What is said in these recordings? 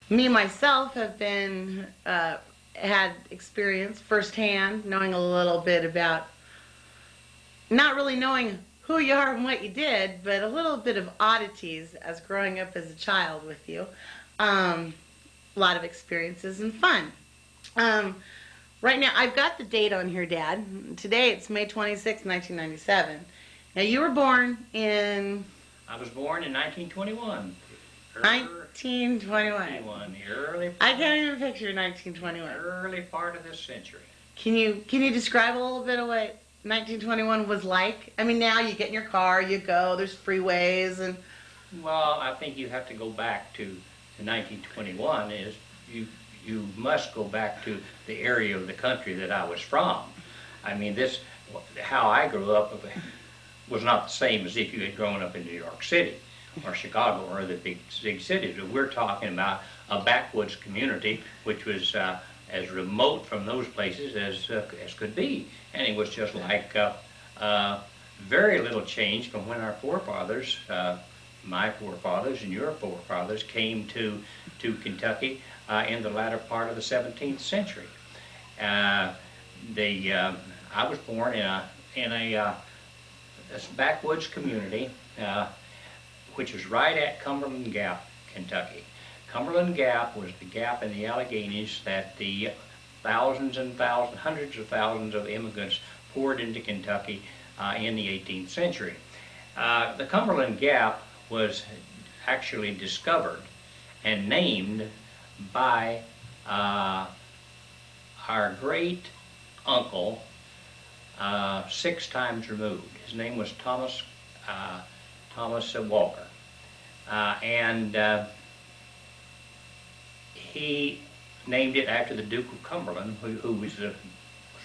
Me myself have been had experience firsthand, knowing a little bit about not really knowing who you are and what you did, but a little bit of oddities as growing up as a child with you. A lot of experiences and fun. Um, right now, I've got the date on here, Dad. Today it's May 26, 1997. Now, you were born in I was born in 1921. 1921. The early I part, can't even picture 1921. early part of this century. Can you describe a little bit of what 1921 was like? I mean, now you get in your car, you go, there's freeways and Well, I think you have to go back to 1921. Is you you must go back to the area of the country that I was from. I mean, this how I grew up was not the same as if you had grown up in New York City or Chicago or the big cities. We're talking about a backwoods community, which was as remote from those places as could be, and it was just like very little change from when our forefathers, my forefathers and your forefathers, came to Kentucky in the latter part of the 17th century. Uh, I was born in a this backwoods community, which was right at Cumberland Gap, Kentucky. Cumberland Gap was the gap in the Alleghenies that the thousands and thousands, hundreds of thousands of immigrants poured into Kentucky in the 18th century. The Cumberland Gap was actually discovered and named by our great uncle, 6 times removed. His name was Thomas Walker, and he named it after the Duke of Cumberland, who was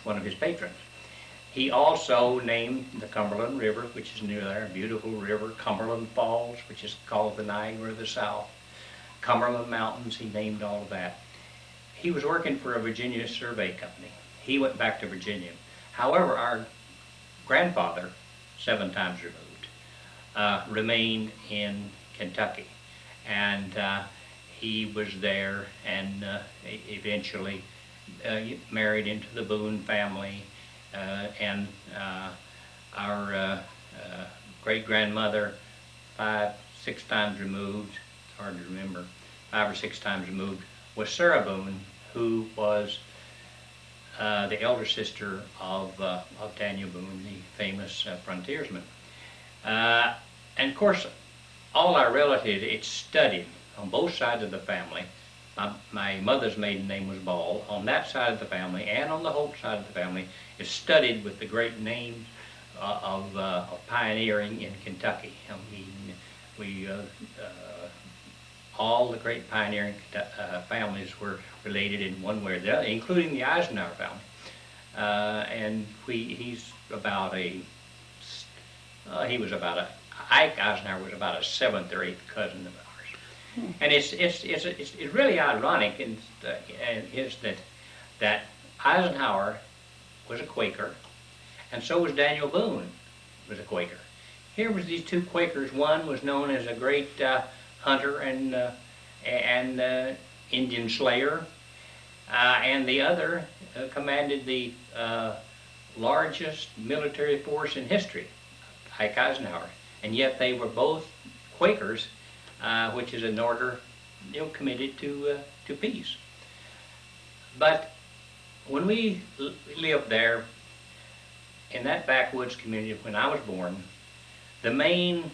one of his patrons. He also named the Cumberland River, which is near there, a beautiful river, Cumberland Falls, which is called the Niagara of the South, Cumberland Mountains. He named all of that. He was working for a Virginia survey company. He went back to Virginia. However, our grandfather, 7 times removed, remained in Kentucky, and he was there and eventually married into the Boone family, and our great-grandmother, 6 times removed, hard to remember, 5 or 6 times removed, was Sarah Boone, who was the elder sister of Daniel Boone, the famous frontiersman. And of course, all our relatives, it's studied on both sides of the family. My mother's maiden name was Ball. On that side of the family and on the Holt side of the family is studied with the great names of pioneering in Kentucky. I mean, all the great pioneering families were related in one way or the other, including the Eisenhower family. And he's about Ike Eisenhower was about a 7th or 8th cousin of ours. And it's really ironic is that Eisenhower was a Quaker, and so was Daniel Boone was a Quaker. Here was these 2 Quakers. One was known as a great hunter and Indian slayer, and the other commanded the largest military force in history, Ike Eisenhower. And yet they were both Quakers, which is an order, committed to peace. But when we lived there in that backwoods community when I was born, the main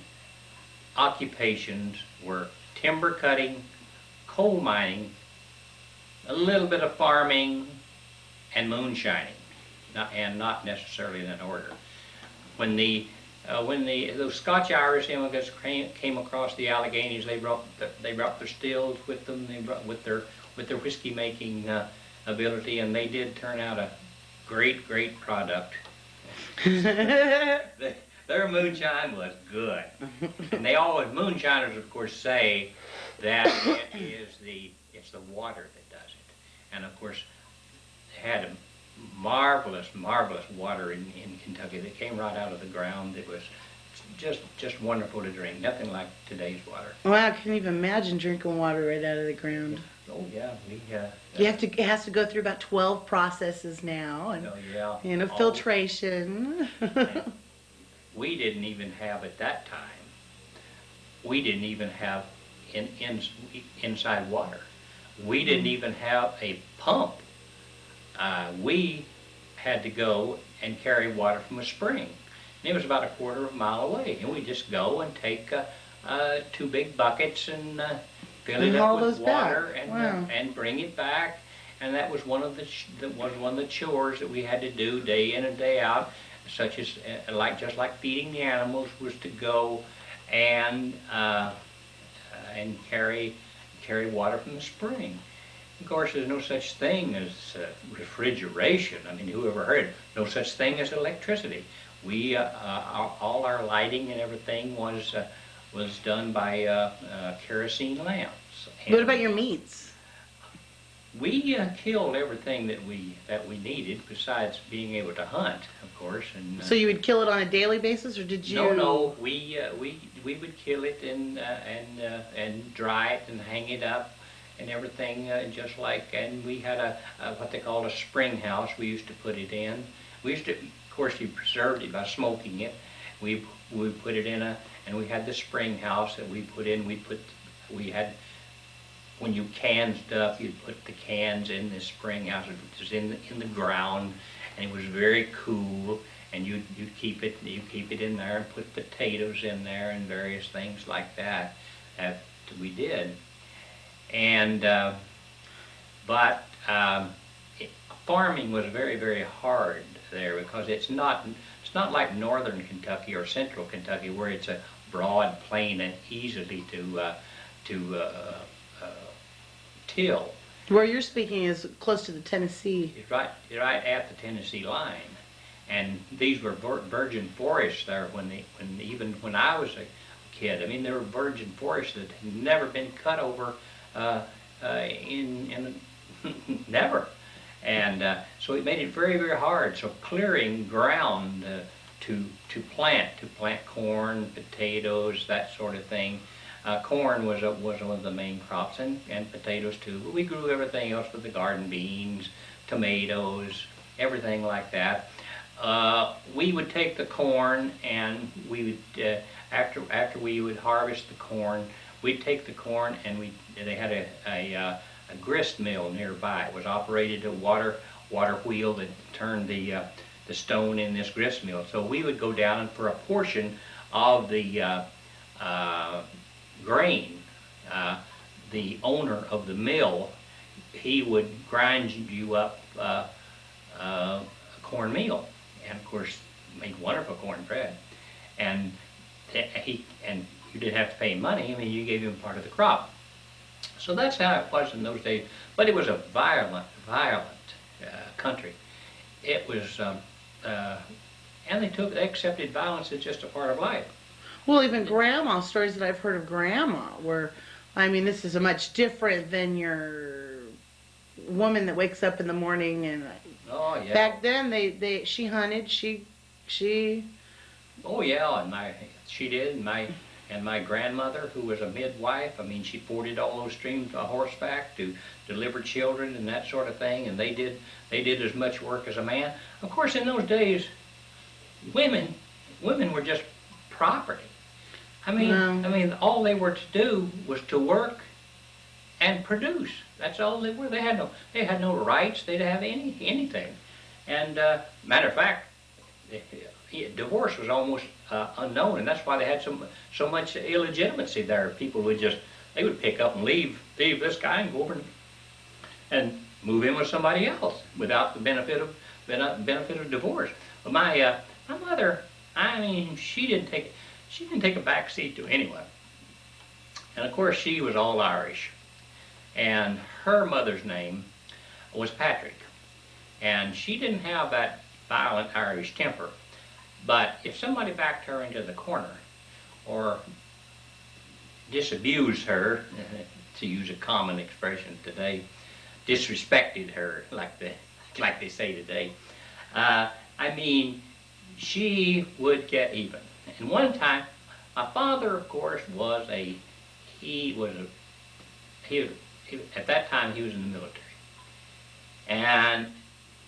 occupations were timber cutting, coal mining, a little bit of farming, and moonshining, and not necessarily in that order. When those Scotch-Irish immigrants came across the Alleghenies, they brought their stills with them. They brought with their whiskey making ability, and they did turn out a great product. Their moonshine was good, and moonshiners of course say that it's the water that does it, and of course they had a marvelous water in Kentucky that came right out of the ground. It was just wonderful to drink. Nothing like today's water. Wow, I can't even imagine drinking water right out of the ground. Oh yeah, It has to go through about 12 processes now, and oh yeah. filtration. And we didn't even have at that time. We didn't even have inside water. We didn't even have a pump. We had to go and carry water from a spring. And it was about a quarter of a mile away. And we just go and take 2 big buckets and fill it up with water and bring it back. And that was one of the chores that we had to do day in and day out, such as just like feeding the animals, was to go and carry water from the spring. Of course, there's no such thing as refrigeration. I mean, who ever heard it? No such thing as electricity. We all our lighting and everything was done by kerosene lamps. And what about your meats? We killed everything that we needed, besides being able to hunt, of course. And so you would kill it on a daily basis, or did you? No. We would kill it and dry it and hang it up and everything, just like. And we had a what they called a spring house. We used to put it in. We used to, of course, you preserved it by smoking it. We put it in and we had the spring house that we put in. We had. When you can stuff, you'd put the cans in this spring house. It was in the ground, and it was very cool. And you'd keep it in there and put potatoes in there and various things like that. That we did. And farming was very, very hard there, because it's not like northern Kentucky or central Kentucky, where it's a broad plain and easily to till. Where you're speaking is close to the Tennessee. It's right at the Tennessee line, and these were virgin forests there even when I was a kid. I mean, there were virgin forests that had never been cut over never, and so it made it very, very hard. So clearing ground to plant corn, potatoes, that sort of thing. Corn was one of the main crops, and potatoes too. But we grew everything else with the garden beans, tomatoes, everything like that. We would take the corn, and we would after we would harvest the corn, we'd take the corn, and they had a grist mill nearby. It was operated a water wheel that turned the stone in this grist mill. So we would go down, and for a portion of the grain, the owner of the mill, he would grind you up a cornmeal, and of course made wonderful cornbread. And you didn't have to pay him money. I mean, you gave him part of the crop. So that's how it was in those days. But it was a violent country. It was, and they accepted violence as just a part of life. Well, even grandma, stories that I've heard of grandma were, I mean, this is a much different than your woman that wakes up in the morning and. Oh yeah. Back then, she hunted. She. Oh yeah, and she did. And my grandmother, who was a midwife, I mean, she forded all those streams on horseback to deliver children and that sort of thing. And they did as much work as a man. Of course, in those days, women were just property. I mean, all they were to do was to work and produce. That's all they were. They had no rights. They didn't have anything. And matter of fact, divorce was almost unknown, and that's why they had so much illegitimacy there. People would they would pick up and leave this guy and go over and move in with somebody else without the benefit of divorce. But my mother, I mean, she didn't take a back seat to anyone. And of course, she was all Irish, and her mother's name was Patrick, and she didn't have that violent Irish temper. But if somebody backed her into the corner or disabused her, to use a common expression today, disrespected her, like they say today, I mean, she would get even. And one time, my father, of course, he was at that time he was in the military. And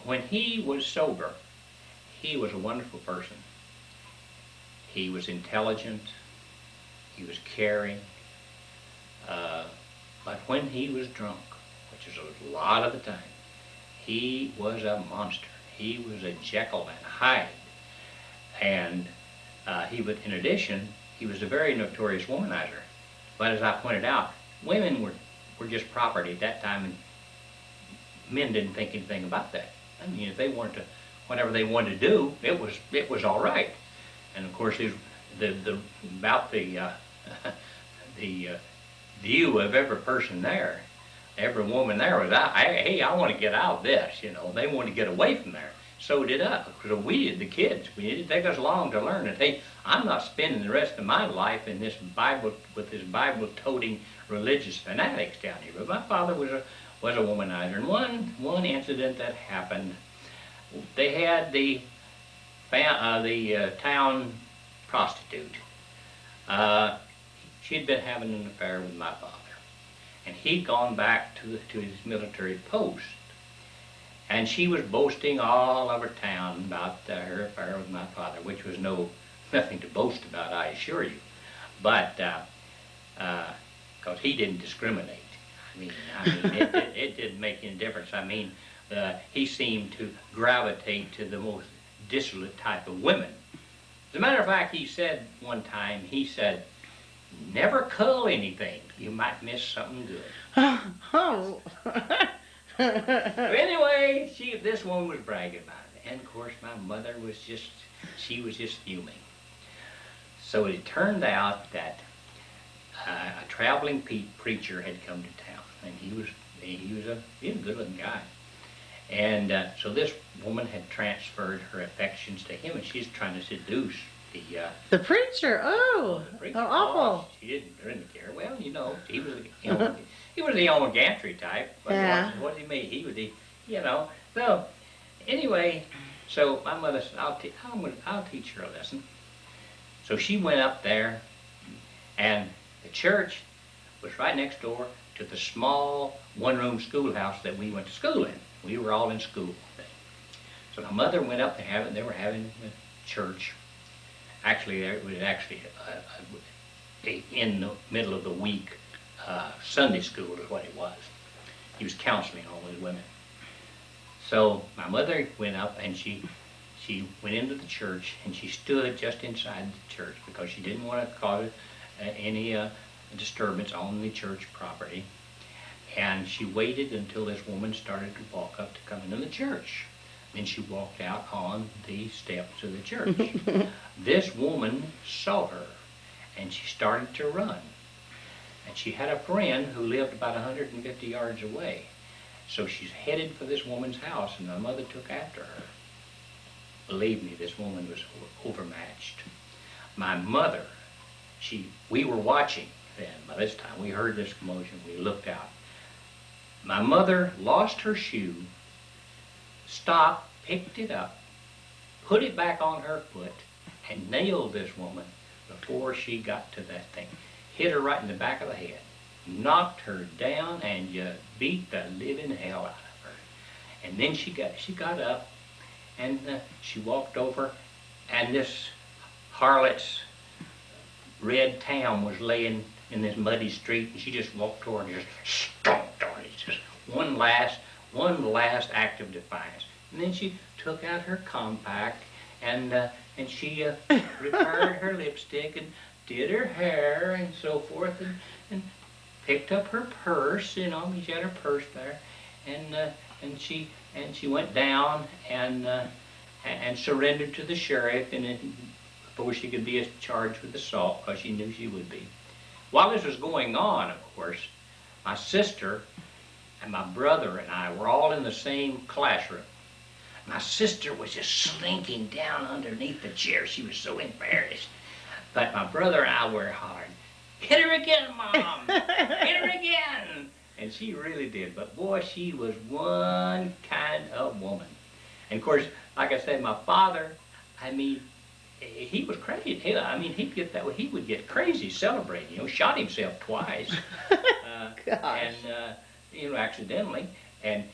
when he was sober, he was a wonderful person. He was intelligent, he was caring, but when he was drunk, which is a lot of the time, he was a monster. He was a Jekyll and Hyde. And in addition, he was a very notorious womanizer. But as I pointed out, women were just property at that time, and men didn't think anything about that. I mean, if they weren't to, whatever they wanted to do, it was all right. And of course, about the view of every person there, every woman there was, hey, I want to get out of this, you know. They want to get away from there. So did us, because we did, the kids. We did take us long to learn that, hey, I'm not spending the rest of my life in this with this Bible-toting religious fanatics down here. But my father was a womanizer. And one incident that happened, they had the town prostitute. She'd been having an affair with my father, and he'd gone back to his military post. And she was boasting all over town about her affair with my father, which was nothing to boast about, I assure you. But because he didn't discriminate. I mean, it didn't make any difference. I mean, he seemed to gravitate to the most dissolute type of women. As a matter of fact, he said one time, he said, never cull anything. You might miss something good. Oh. Anyway, this woman was bragging about it. And of course, my mother was just fuming. So it turned out that a traveling preacher had come to town, and he was a good-looking guy. And so this woman had transferred her affections to him, and she's trying to seduce the preacher. Oh, the preacher. how awful! She didn't care. Well, you know, he was the old gantry type. But yeah. What did he mean? He was you know. So anyway, so my mother said, I'll teach her a lesson. So she went up there, and the church was right next door to the small one-room schoolhouse that we went to school in. We were all in school. So my mother went up to they were having a church. Actually, it was in the middle of the week, Sunday school is what it was. He was counseling all those women. So my mother went up, and she went into the church, and she stood just inside the church because she didn't want to cause any disturbance on the church property. And she waited until this woman started to walk up to come into the church. Then she walked out on the steps of the church. This woman saw her, and she started to run. And she had a friend who lived about 150 yards away. So she's headed for this woman's house, and my mother took after her. Believe me, this woman was overmatched. My mother, we were watching then. By this time, we heard this commotion. We looked out. My mother lost her shoe, stopped, picked it up, put it back on her foot, and nailed this woman before she got to that thing. Hit her right in the back of the head, knocked her down, and just beat the living hell out of her. And then she got up, and she walked over, and this harlot's red tam was laying in this muddy street, and she just walked toward and just stomped on it. Just one last act of defiance. And then she took out her compact, and she repaired her lipstick and did her hair and so forth, and picked up her purse. You know, she had her purse there, and she went down and surrendered to the sheriff, and before she could be charged with assault, because she knew she would be. While this was going on, of course, my sister and my brother and I were all in the same classroom. My sister was just slinking down underneath the chair. She was so embarrassed. But my brother and I were hard. Hit her again, Mom! Hit her again! And she really did. But boy, she was one kind of woman. And of course, like I said, my father, I mean, he was crazy. I mean, he'd get that way. He would get crazy celebrating. Shot himself twice, Gosh. and accidentally. And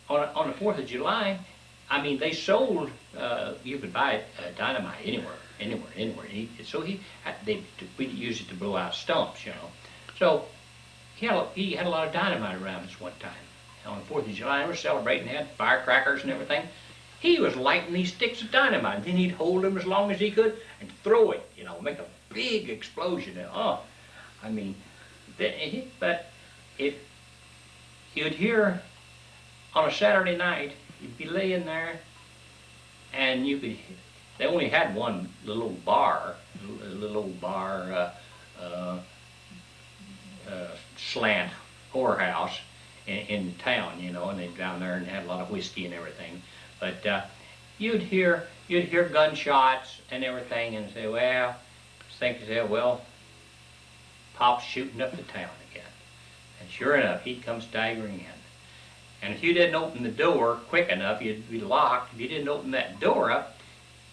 on the 4th of July, I mean, they sold. You could buy dynamite anywhere. So we used it to blow out stumps. So he had a lot of dynamite around us one time. On the 4th of July, we were celebrating, had firecrackers and everything. He was lighting these sticks of dynamite, and then he'd hold them as long as he could and throw it, make a big explosion. I mean, but you'd hear on a Saturday night, you'd be laying there, and they only had one little bar, slant whorehouse in town, and they down there and had a lot of whiskey and everything. But you'd hear gunshots and everything, and say, well, Pop's shooting up the town again. And sure enough, he'd come staggering in. And if you didn't open the door quick enough, you'd be locked. If you didn't open that door up,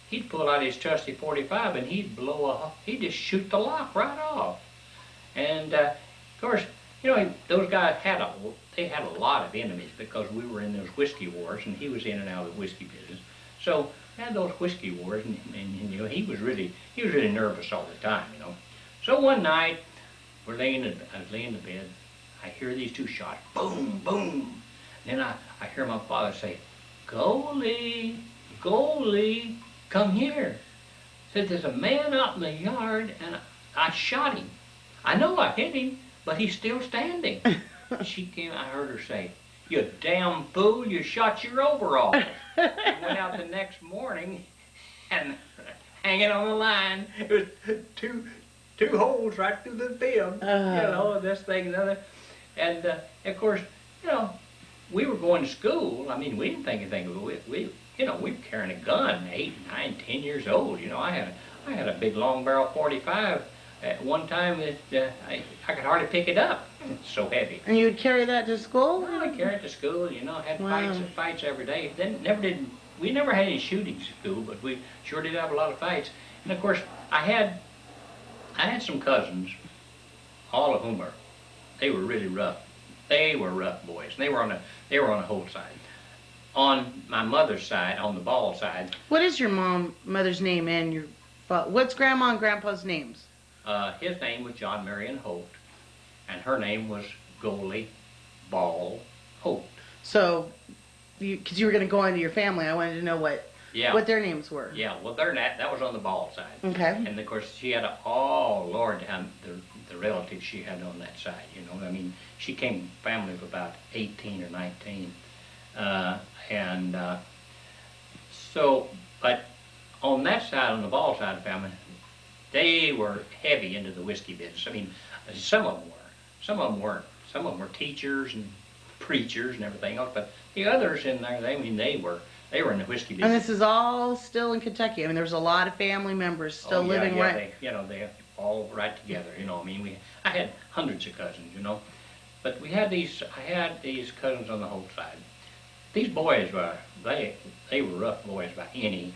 he'd pull out his trusty .45 and he'd just shoot the lock right off. And of course, those guys had a lot of enemies because we were in those whiskey wars, and he was in and out of the whiskey business. So we had those whiskey wars, and he was really nervous all the time. So one night, I was laying in bed. I hear these two shots, boom, boom. Then I hear my father say, "Goalie, goalie, come here." Said, "There's a man out in the yard, and I shot him. I know I hit him, but he's still standing." I heard her say, "You damn fool, you shot your overall." I went out the next morning, and hanging on the line, it was two holes right through the bib, this thing and other. And of course, we were going to school. I mean, we didn't think anything of it. We were carrying a gun, 8, 9, 10 years old. I had a big long barrel .45. At one time, I could hardly pick it up. It's so heavy. And you would carry that to school? Well, I carried it to school. Had Wow. fights every day. We never had any shootings at school, but we sure did have a lot of fights. And of course, I had some cousins, all of whom they were really rough. They were rough boys. And they were on the Holt side. On my mother's side, on the Ball side. What is your mother's name and what's Grandma and Grandpa's names? His name was John Marion Holt, and her name was Goalie Ball Holt. So, because you were going to go into your family, I wanted to know what their names were. Yeah, well, that was on the Ball side. Okay. And of course, she had the relatives she had on that side. I mean, she came from a family of about 18 or 19, but on that side, on the Ball side of the family, they were heavy into the whiskey business. I mean, some of them were. Some of them weren't. Some of them were teachers and preachers and everything else. But the others in there, they were in the whiskey business. And this is all still in Kentucky. I mean, there's a lot of family members still living right. They all right together. I mean, I had hundreds of cousins. But I had these cousins on the Holt side. These boys were rough boys by any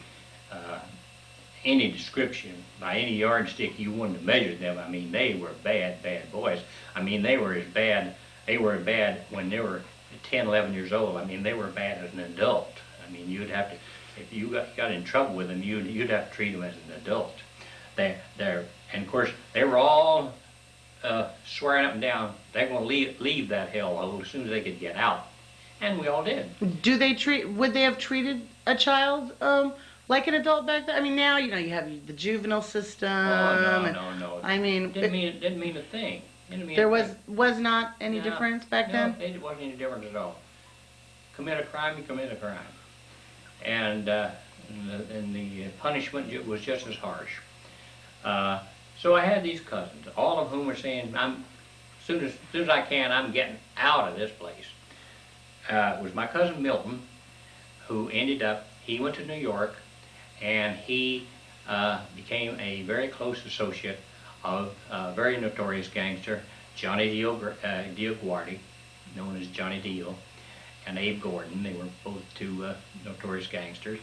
description, by any yardstick you wanted to measure them. I mean, they were bad boys. I mean, they were bad when they were 10, 11 years old. I mean, they were bad as an adult. I mean, you'd have to, if you got in trouble with them, you'd have to treat them as an adult. And of course, they were all swearing up and down they're going to leave that hellhole as soon as they could get out. And we all did. Would they have treated a child like an adult back then? I mean, now, you have the juvenile system. Oh, no. I mean, didn't mean a thing. There was not any difference back then? No, it wasn't any difference at all. Commit a crime, you commit a crime. And the punishment was just as harsh. So I had these cousins, all of whom were saying, as soon as I can, I'm getting out of this place. It was my cousin Milton, who he went to New York, and he became a very close associate of a very notorious gangster, Johnny DeGuardi, known as Johnny Deal, and Abe Gordon. They were both two notorious gangsters.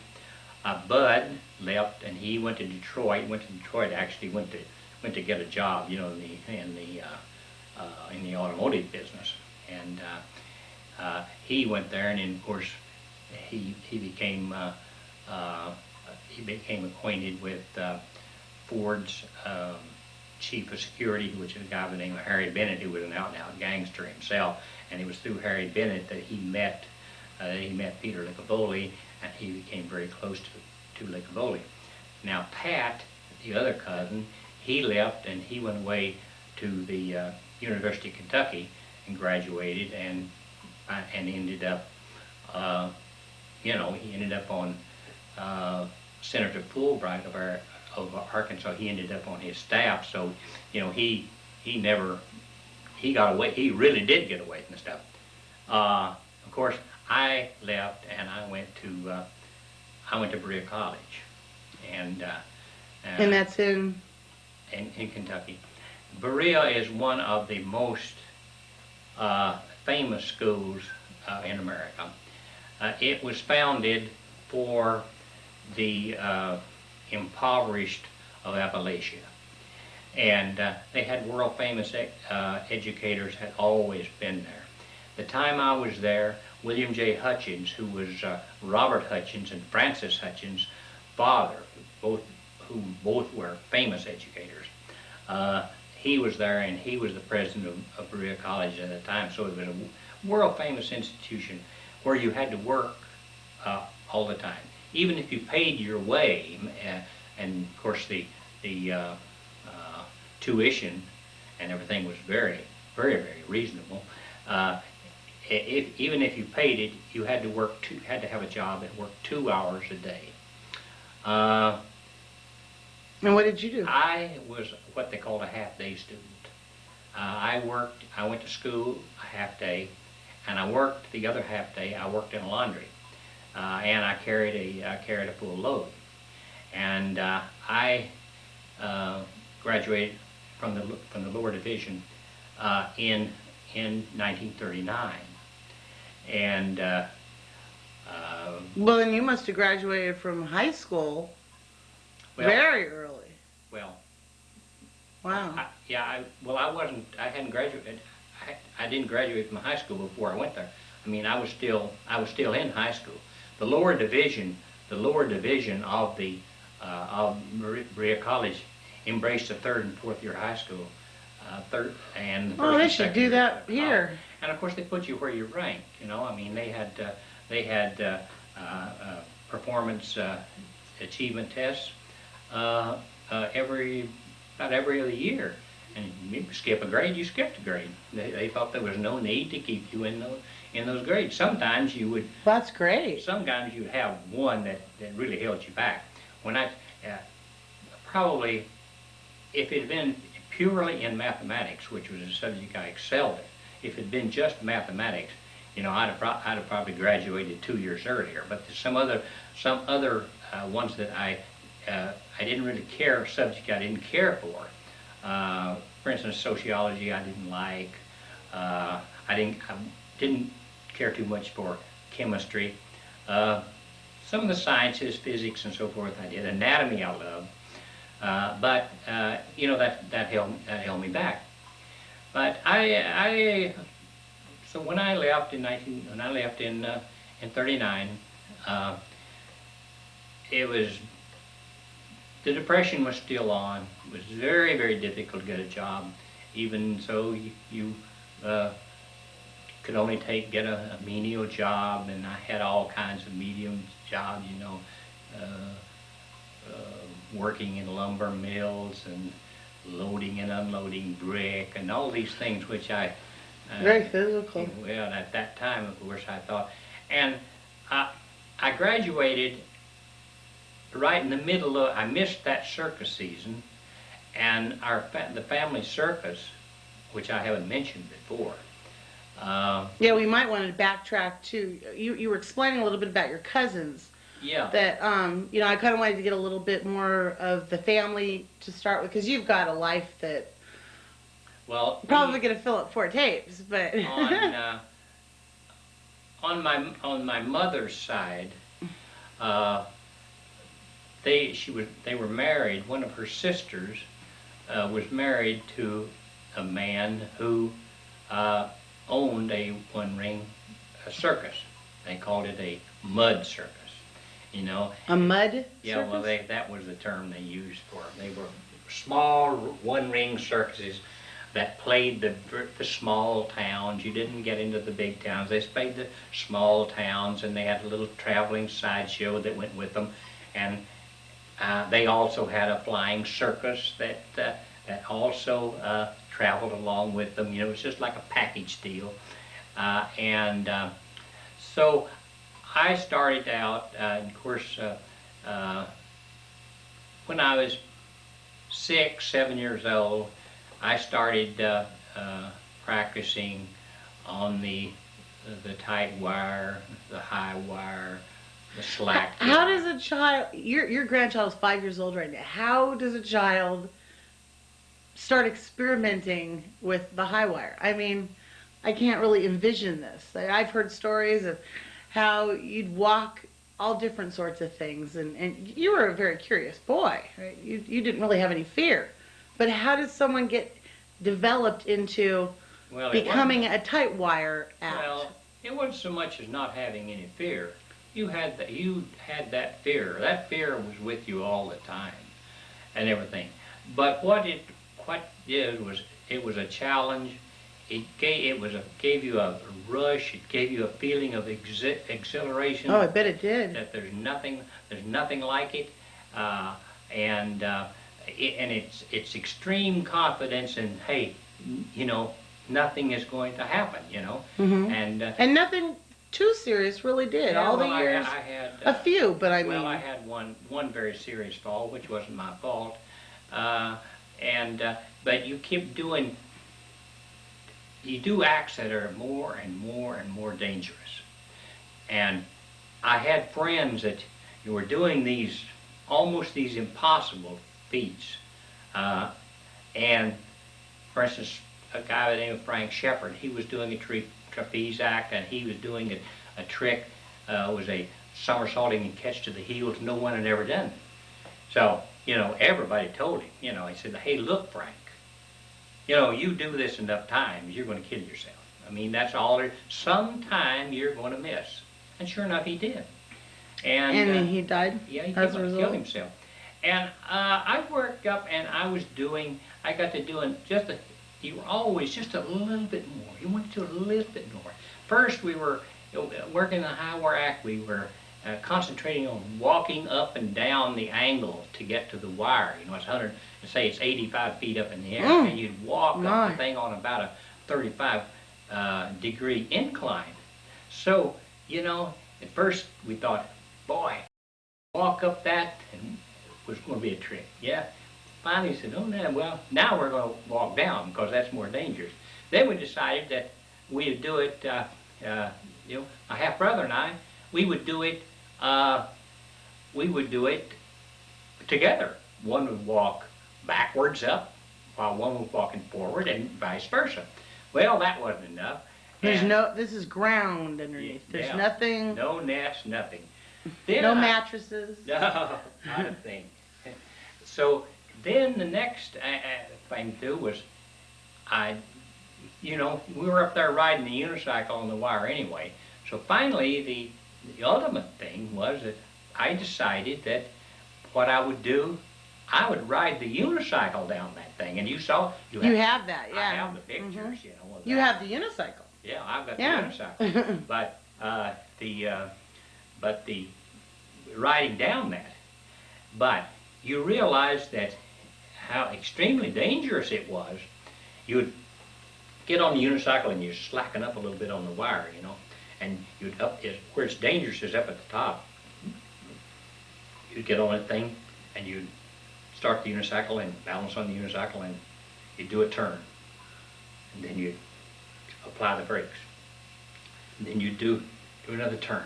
Bud left, and he went to Detroit. Went to Detroit. Actually, went to get a job, you know, in the automotive business. And he went there, and then, of course, he became acquainted with Ford's chief of security, which is a guy by the name of Harry Bennett, who was an out-and-out gangster himself. And it was through Harry Bennett that he met Peter Licaboli, and he became very close to Licaboli. Now Pat, the other cousin, he left and he went away to the University of Kentucky and graduated, and ended up, he ended up on Senator Fulbright of Arkansas. He ended up on his staff, so he got away. He really did get away from the stuff. Of course, I left and I went to Berea College, and that's in Kentucky. Berea is one of the most famous schools in America. It was founded for the impoverished of Appalachia, and they had world famous educators had always been there. The time I was there, William J. Hutchins, who was Robert Hutchins and Frances Hutchins' father, who both were famous educators, he was there, and he was the president of Berea College at the time. So it was a world famous institution where you had to work all the time, even if you paid your way. And of course the tuition and everything was very, very, very reasonable. Even if you paid it, you had to have a job and work 2 hours a day. And what did you do? I was what they called a half-day student. I went to school a half day, and I worked the other half day. I worked in a laundry, and I carried a full load. And I graduated from the lower division in 1939. And well, then you must have graduated from high school very early. Well, wow. I wasn't. I hadn't graduated. I didn't graduate from high school before I went there. I mean, I was still in high school. The lower division of the Berea College embraced the 3rd and 4th year high school. They should do that here. And of course, they put you where you rank. I mean, they had performance achievement tests about every other year. And you skip a grade, you skipped a grade. They thought there was no need to keep you in those grades. Sometimes you would. That's great. Sometimes you'd have one that really held you back. When probably, if it had been purely in mathematics, which was a subject I excelled in, if it had been just mathematics, I'd have probably graduated 2 years earlier. But there's some other ones that I didn't really care, subject I didn't care for. For instance, sociology I didn't like. I didn't care too much for chemistry. Some of the sciences, physics and so forth I did. Anatomy I loved. But that held me back. But so when I left in 39, the Depression was still on. It was very, very difficult to get a job. Even so, you could only get a menial job, and I had all kinds of medium jobs, working in lumber mills and loading and unloading brick and all these things, which very physical. Well, at that time, of course, I thought, and I graduated right in the middle of. I missed that circus season, and the family circus, which I haven't mentioned before. Yeah, we might want to backtrack too. You were explaining a little bit about your cousins. Yeah. That I kind of wanted to get a little bit more of the family to start with, because you've got a life that. Well, probably going to fill up 4 tapes, but on my mother's side, they were married. One of her sisters was married to a man who owned a one-ring circus. They called it a mud circus. You know. A mud Yeah, circus? well, that was the term they used for them. They were small one-ring circuses that played the small towns. You didn't get into the big towns. They played the small towns, and they had a little traveling sideshow that went with them. And they also had a flying circus that also traveled along with them. You know, it was just like a package deal. So I started out, of course, when I was 6, 7 years old, I started practicing on the tight wire, the high wire, the slack. How does a child, your grandchild is 5 years old right now, how does a child start experimenting with the high wire? I mean, I can't really envision this. I've heard stories of how you'd walk all different sorts of things, and you were a very curious boy, right? You didn't really have any fear. But how does someone get developed into becoming a tight wire act? Well, it wasn't so much as not having any fear. You had that fear. That fear was with you all the time, and everything. But what it did was it was a challenge. It gave you a rush. It gave you a feeling of exhilaration. Oh, I bet it did. That there's nothing like it, and it's extreme confidence in, hey, you know, nothing is going to happen, you know. Mm-hmm. And nothing too serious really did. Yeah, all the well, years, I had a few, but I mean. Well, I had one very serious fall, which wasn't my fault, but you keep doing. You do acts that are more and more and more dangerous. And I had friends that were doing almost these impossible feats. And for instance, a guy by the name of Frank Shepard, he was doing a trapeze act, and he was doing a trick, was a somersaulting and catch to the heels no one had ever done. So, you know, everybody told him, you know, he said, hey, look, Frank, you know, you do this enough times, you're going to kill yourself. I mean, that's all there. Sometime you're going to miss. And sure enough, he did. And he died? Yeah, he killed himself. And I worked up, and I got to doing you were always just a little bit more. You wanted to do a little bit more. First, we were working the high wire act. We were concentrating on walking up and down the angle to get to the wire. You know, say it's 85 feet up in the air, and you'd walk up the thing on about a 35 degree incline. So, you know, at first we thought, boy, walk up that, and it was going to be a trick. Yeah. Finally said, oh, no, well, now we're going to walk down because that's more dangerous. Then we decided that we'd do it, you know, my half brother and I, we would do it together. One would walk backwards up while one was walking forward, and vice versa. Well, that wasn't enough. This is ground underneath. There's nothing. No nest, nothing. No mattresses. No, not a thing. So then the next thing to do was, you know, we were up there riding the unicycle on the wire anyway. So finally, the ultimate thing was that I decided that what I would do, I would ride the unicycle down that thing. And you saw, you have that, yeah. I have the pictures, you know. You have the unicycle. Yeah, I've got the unicycle. But the riding down that. But you realize that how extremely dangerous it was. You would get on the unicycle and you slacken up a little bit on the wire, you know, and you'd where it's dangerous is up at the top. You'd get on that thing and you'd start the unicycle and balance on the unicycle, and you'd do a turn, and then you'd apply the brakes, and then you'd do another turn,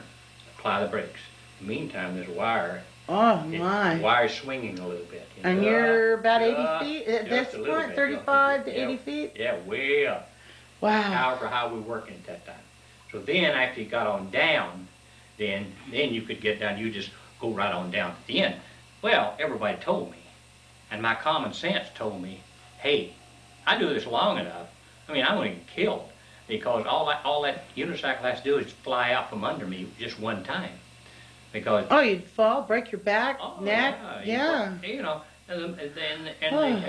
apply the brakes. In the meantime, there's a wire. Oh my! The wire's swinging a little bit. You know? And you're about 80 feet at this point, 35 to 80 feet? Yeah, way up. Wow. However, how we were working at that time. So then after you got on down, then you could get down, you just go right on down to the end. Well, everybody told me, and my common sense told me, hey, I do this long enough, I mean, I'm going to get killed, because all that unicycle has to do is fly out from under me just one time. Because Oh, you'd fall, break your back, oh neck. yeah, Yeah. you know, Oh. and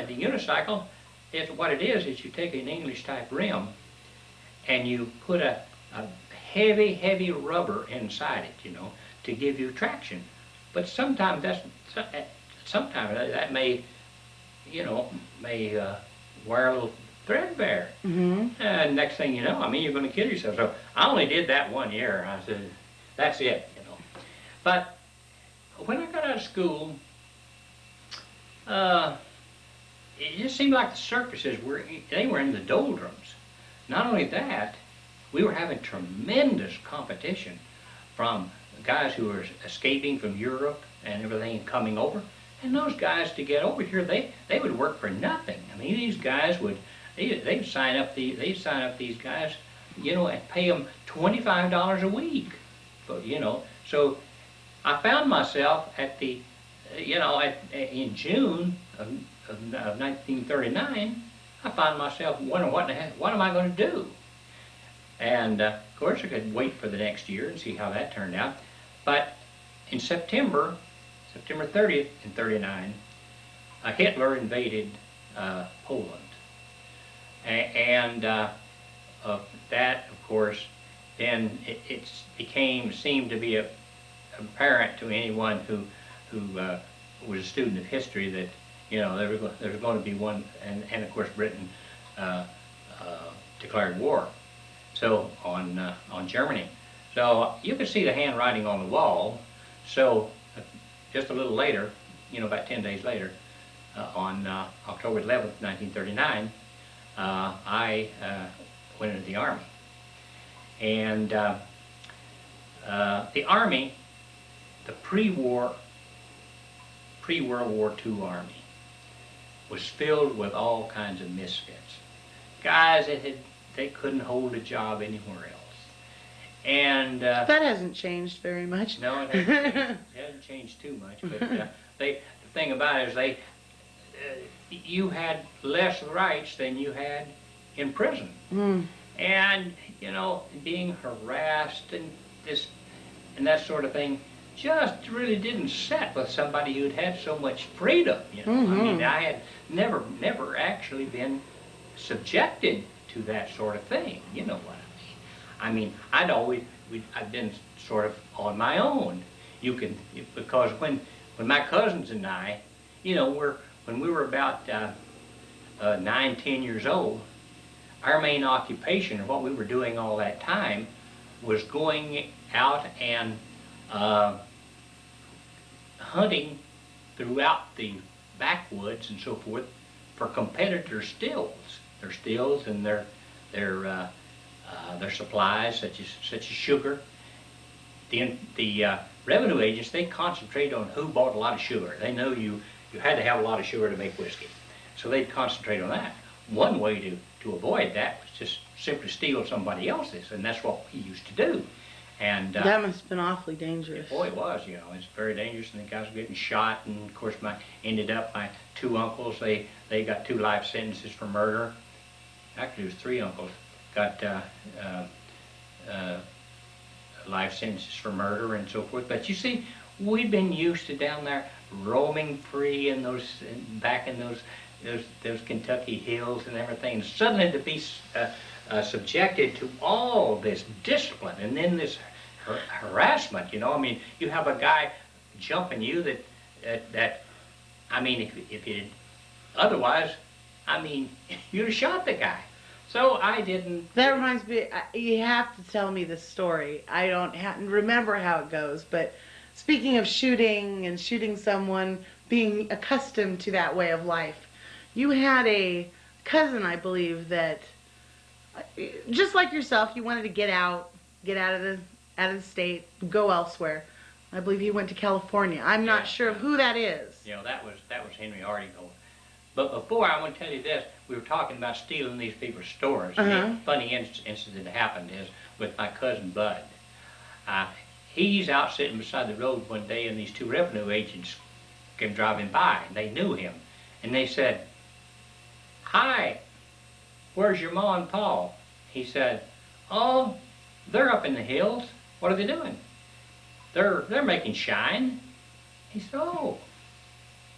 the unicycle is what it is you take an English type rim and you put a heavy rubber inside it, you know, to give you traction. But sometimes that may, you know, may wear a little threadbare. Mm-hmm. And next thing you know, I mean, you're going to kill yourself. So I only did that 1 year. I said, that's it, you know. But when I got out of school, it just seemed like the circuses they were in the doldrums. Not only that, we were having tremendous competition from guys who were escaping from Europe and everything coming over. And those guys, to get over here, they would work for nothing. I mean, these guys they'd sign up these guys, you know, and pay them $25 a week. But you know, so I found myself at the, you know, in June of 1939, I found myself wondering what am I going to do? And of course, I could wait for the next year and see how that turned out. But in September 30th in 39, Hitler invaded Poland. And that, of course, then it seemed to be apparent to anyone who was a student of history that, you know, there was going to be one, and of course Britain declared war. So on Germany. So you could see the handwriting on the wall. So just a little later, you know, about 10 days later, on October 11th, 1939, I went into the Army. And the Army, the pre-World War II Army, was filled with all kinds of misfits. Guys that they couldn't hold a job anywhere else. And That hasn't changed very much. no, it hasn't changed too much. But the thing about it is you had less rights than you had in prison. Mm. And you know, being harassed and that sort of thing just really didn't set with somebody who'd had so much freedom. You know, Mm-hmm. I mean, I had never actually been subjected to that sort of thing. You know what I mean? I mean, I've been sort of on my own. Because when my cousins and I, you know, when we were about 9, 10 years old, our main occupation, or what we were doing all that time, was going out and hunting throughout the backwoods and so forth for competitor stills. Their stills and their supplies, such as sugar. The revenue agents, they concentrate on who bought a lot of sugar. They know you had to have a lot of sugar to make whiskey, so they'd concentrate on that. One way to avoid that was just simply steal somebody else's, and that's what we used to do. And That must have been awfully dangerous. boy, it was, you know, it's very dangerous, and the guys were getting shot, and of course my 2 uncles, they got 2 life sentences for murder. Actually, it was 3 uncles got life sentences for murder and so forth. But you see, we'd been used to down there roaming free in back in those Kentucky hills and everything, and suddenly to be subjected to all this discipline and then this harassment. You know, I mean, you have a guy jumping you that I mean, if you otherwise, I mean, you'd have shot the guy. So I didn't. That reminds me, you have to tell me this story. I don't remember how it goes, but speaking of shooting and shooting someone, being accustomed to that way of life, you had a cousin, I believe, that, just like yourself, you wanted to get out of the state, go elsewhere. I believe he went to California. I'm not sure of who that is. You know, that was Henry Article. But before, I want to tell you this. We were talking about stealing these people's stores. And the funny incident that happened is with my cousin Bud. He's out sitting beside the road one day, and these 2 revenue agents came driving by, and they knew him. And they said, "Hi, where's your ma and pa?" He said, "Oh, they're up in the hills. What are they doing?" They're making shine." He said, "Oh,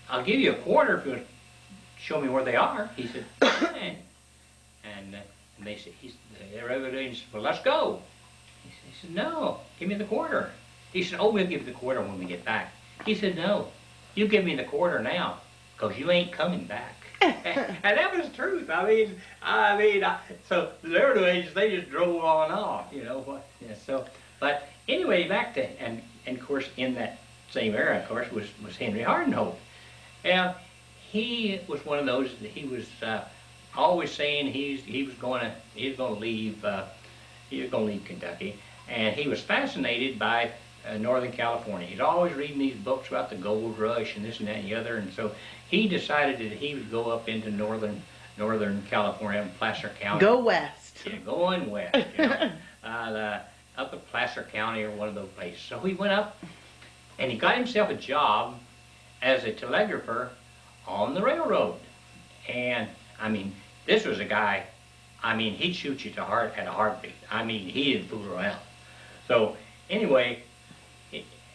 I'll give you a quarter if you show me where they are." He said, "Fine." And they said, everybody said, "Well, let's go." He said, "No, give me the quarter." He said, "Oh, we'll give you the quarter when we get back." He said, "No, you give me the quarter now, because you ain't coming back." And that was the truth. So their age, they just drove on off, you know what? Yeah, so, but anyway, back to, and of course, in that same era, of course, was Henry Holt. And he was one of those that he was always saying he was going to leave Kentucky, and he was fascinated by Northern California. He's always reading these books about the gold rush and this and that and the other, and so he decided that he would go up into Northern California, Placer County. Go west. Yeah, going west. You know, up in Placer County or one of those places. So he went up, and he got himself a job as a telegrapher on the railroad. And I mean, this was a guy. I mean, he'd shoot you at a heartbeat. I mean, he didn't fool around. So anyway,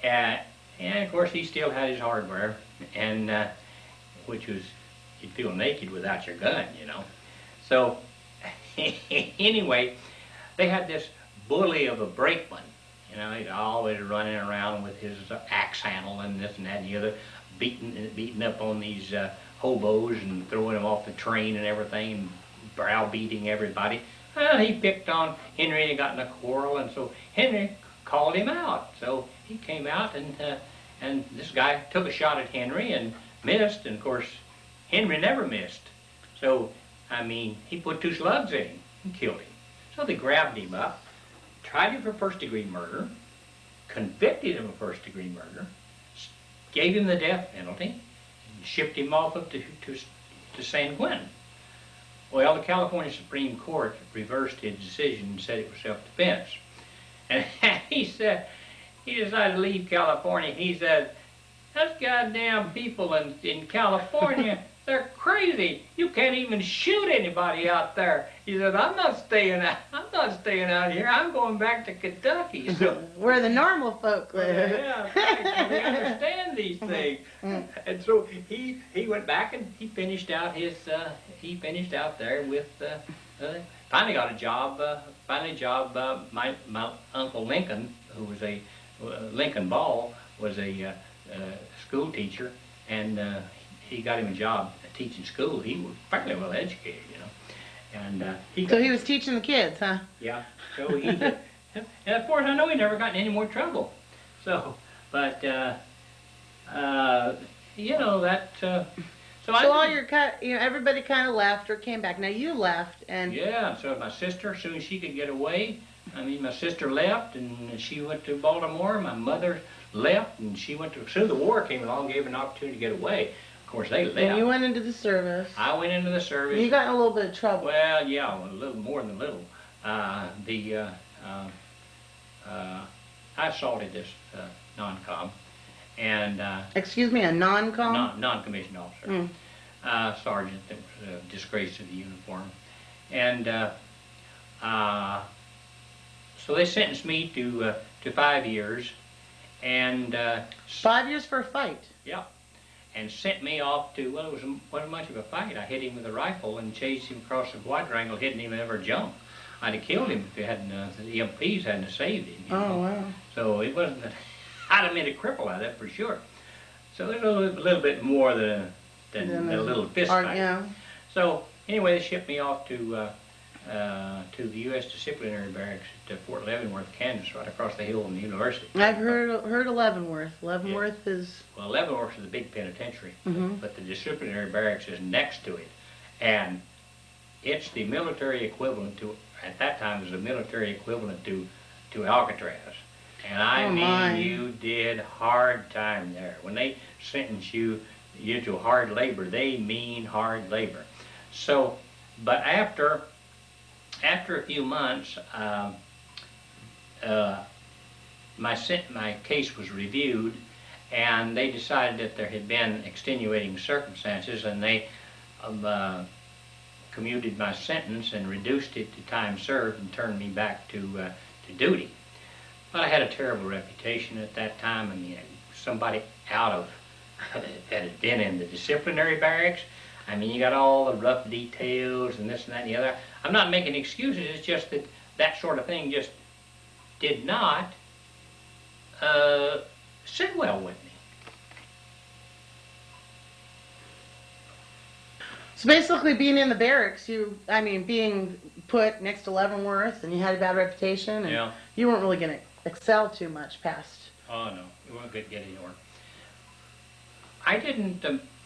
and of course he still had his hardware, and which was, you'd feel naked without your gun, you know. So anyway, they had this bully of a brakeman. You know, he's always running around with his axe handle and this and that and the other, beating up on these hobos and throwing them off the train and everything, and browbeating everybody. Well, he picked on Henry and got in a quarrel, and so Henry called him out. So he came out, and this guy took a shot at Henry and missed, and of course Henry never missed. So I mean, he put 2 slugs in him and killed him. So they grabbed him up, tried him for first-degree murder, convicted him of first-degree murder, gave him the death penalty, and shipped him off up to San Quentin. Well, the California Supreme Court reversed his decision and said it was self-defense. And he decided to leave California. He said, "Those goddamn people in California, they're crazy. You can't even shoot anybody out there." He said, I'm not staying out here. I'm going back to Kentucky." So where the normal folk live. yeah, right. We understand these things. And so he went back and he finished out there with finally got a job. My Uncle Lincoln, who was Lincoln Ball, was a school teacher, and he got him a job teaching school. He was fairly well educated, you know. And so he was teaching the kids, huh? Yeah. So he did. And of course, I know he never got in any more trouble. So, but you know that. So all your everybody kind of left or came back. Now you left, and yeah. So my sister, as soon as she could get away, I mean, my sister left, and she went to Baltimore. My mother left, and she went to. As soon as the war came along, gave her an opportunity to get away. Of course, they left. And you went into the service. I went into the service. You got in a little bit of trouble. Well, yeah, a little more than a little. I assaulted this non-com, and excuse me, a non-com? Non-commissioned officer, sergeant that was a disgrace to the uniform, and so they sentenced me to 5 years, and 5 years for a fight. Yeah. And sent me off to, well, it wasn't much of a fight. I hit him with a rifle and chased him across the quadrangle, hitting him ever jump. I'd have killed him if the EMPs hadn't saved him. You know? Wow. So it wasn't that, I'd have made a cripple out of that for sure. So it was a little bit more than a little fist fight. Yeah. So anyway, they shipped me off to the U.S. Disciplinary Barracks at Fort Leavenworth, Kansas, right across the hill from the university. I've heard of Leavenworth. Leavenworth is... Well, Leavenworth is a big penitentiary, but the Disciplinary Barracks is next to it. And it's the military equivalent to, at that time, it was the military equivalent to Alcatraz. And I mean, you did hard time there. When they sentence you to hard labor, they mean hard labor. So, but after a few months, my case was reviewed, and they decided that there had been extenuating circumstances, and they commuted my sentence and reduced it to time served and turned me back to duty. But I had a terrible reputation at that time, and somebody out of that had been in the disciplinary barracks. I mean, you got all the rough details and this and that and the other. I'm not making excuses. It's just that that sort of thing just did not sit well with me. So basically, being in the barracks, being put next to Leavenworth, and you had a bad reputation, and Yeah. you weren't really going to excel too much past. Oh no, you weren't good to get anywhere. I didn't.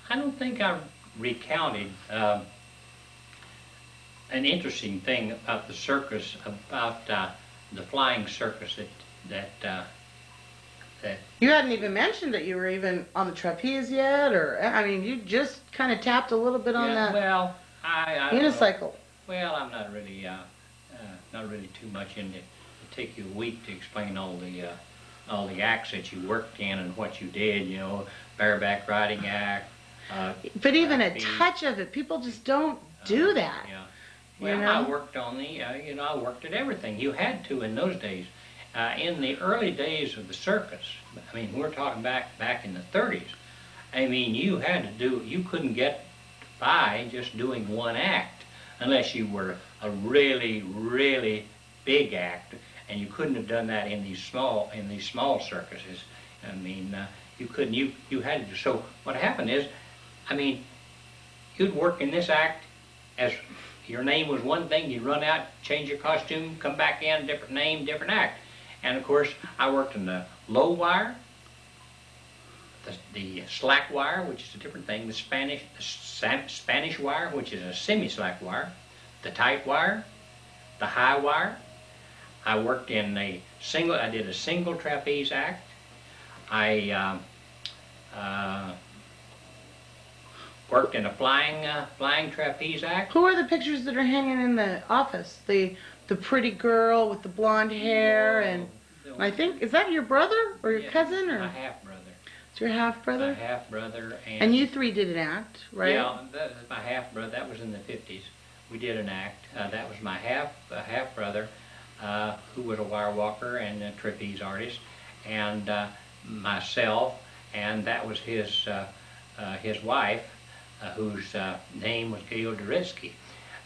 I don't think I recounted an interesting thing about the circus, about the flying circus that You hadn't even mentioned that you were even on the trapeze yet, or you just kind of tapped a little bit on that well, I don't know. unicycle. Well, I'm not really too much into. It take you a week to explain all the acts that you worked in and what you did. You know, bareback riding act. But even a trapeze. touch of it, people just don't do that. Yeah. Well, You know? I worked on I worked at everything. You had to in those days. In the early days of the circus, I mean, we're talking back in the 30s. I mean, you couldn't get by just doing one act unless you were a really, really big act, and you couldn't have done that in these small circuses. I mean, you couldn't. You had to. So what happened is, I mean, you'd work in this act as your name was one thing. You'd run out, change your costume, come back in, different name, different act. And of course, I worked in the low wire, the slack wire, which is a different thing, the Spanish wire, which is a semi-slack wire, the tight wire, the high wire. I worked in I did a single trapeze act. I worked in a flying trapeze act. Who are the pictures that are hanging in the office? The pretty girl with the blonde hair, and I think, is that your brother or your cousin, or My half-brother. it's your half My brother? half-brother. And you three did an act, right? Yeah, that's my half-brother. That was in the 50s. We did an act. That was my half-brother, who was a wire walker and a trapeze artist, and myself, and that was his wife, whose name was Gail Doritsky.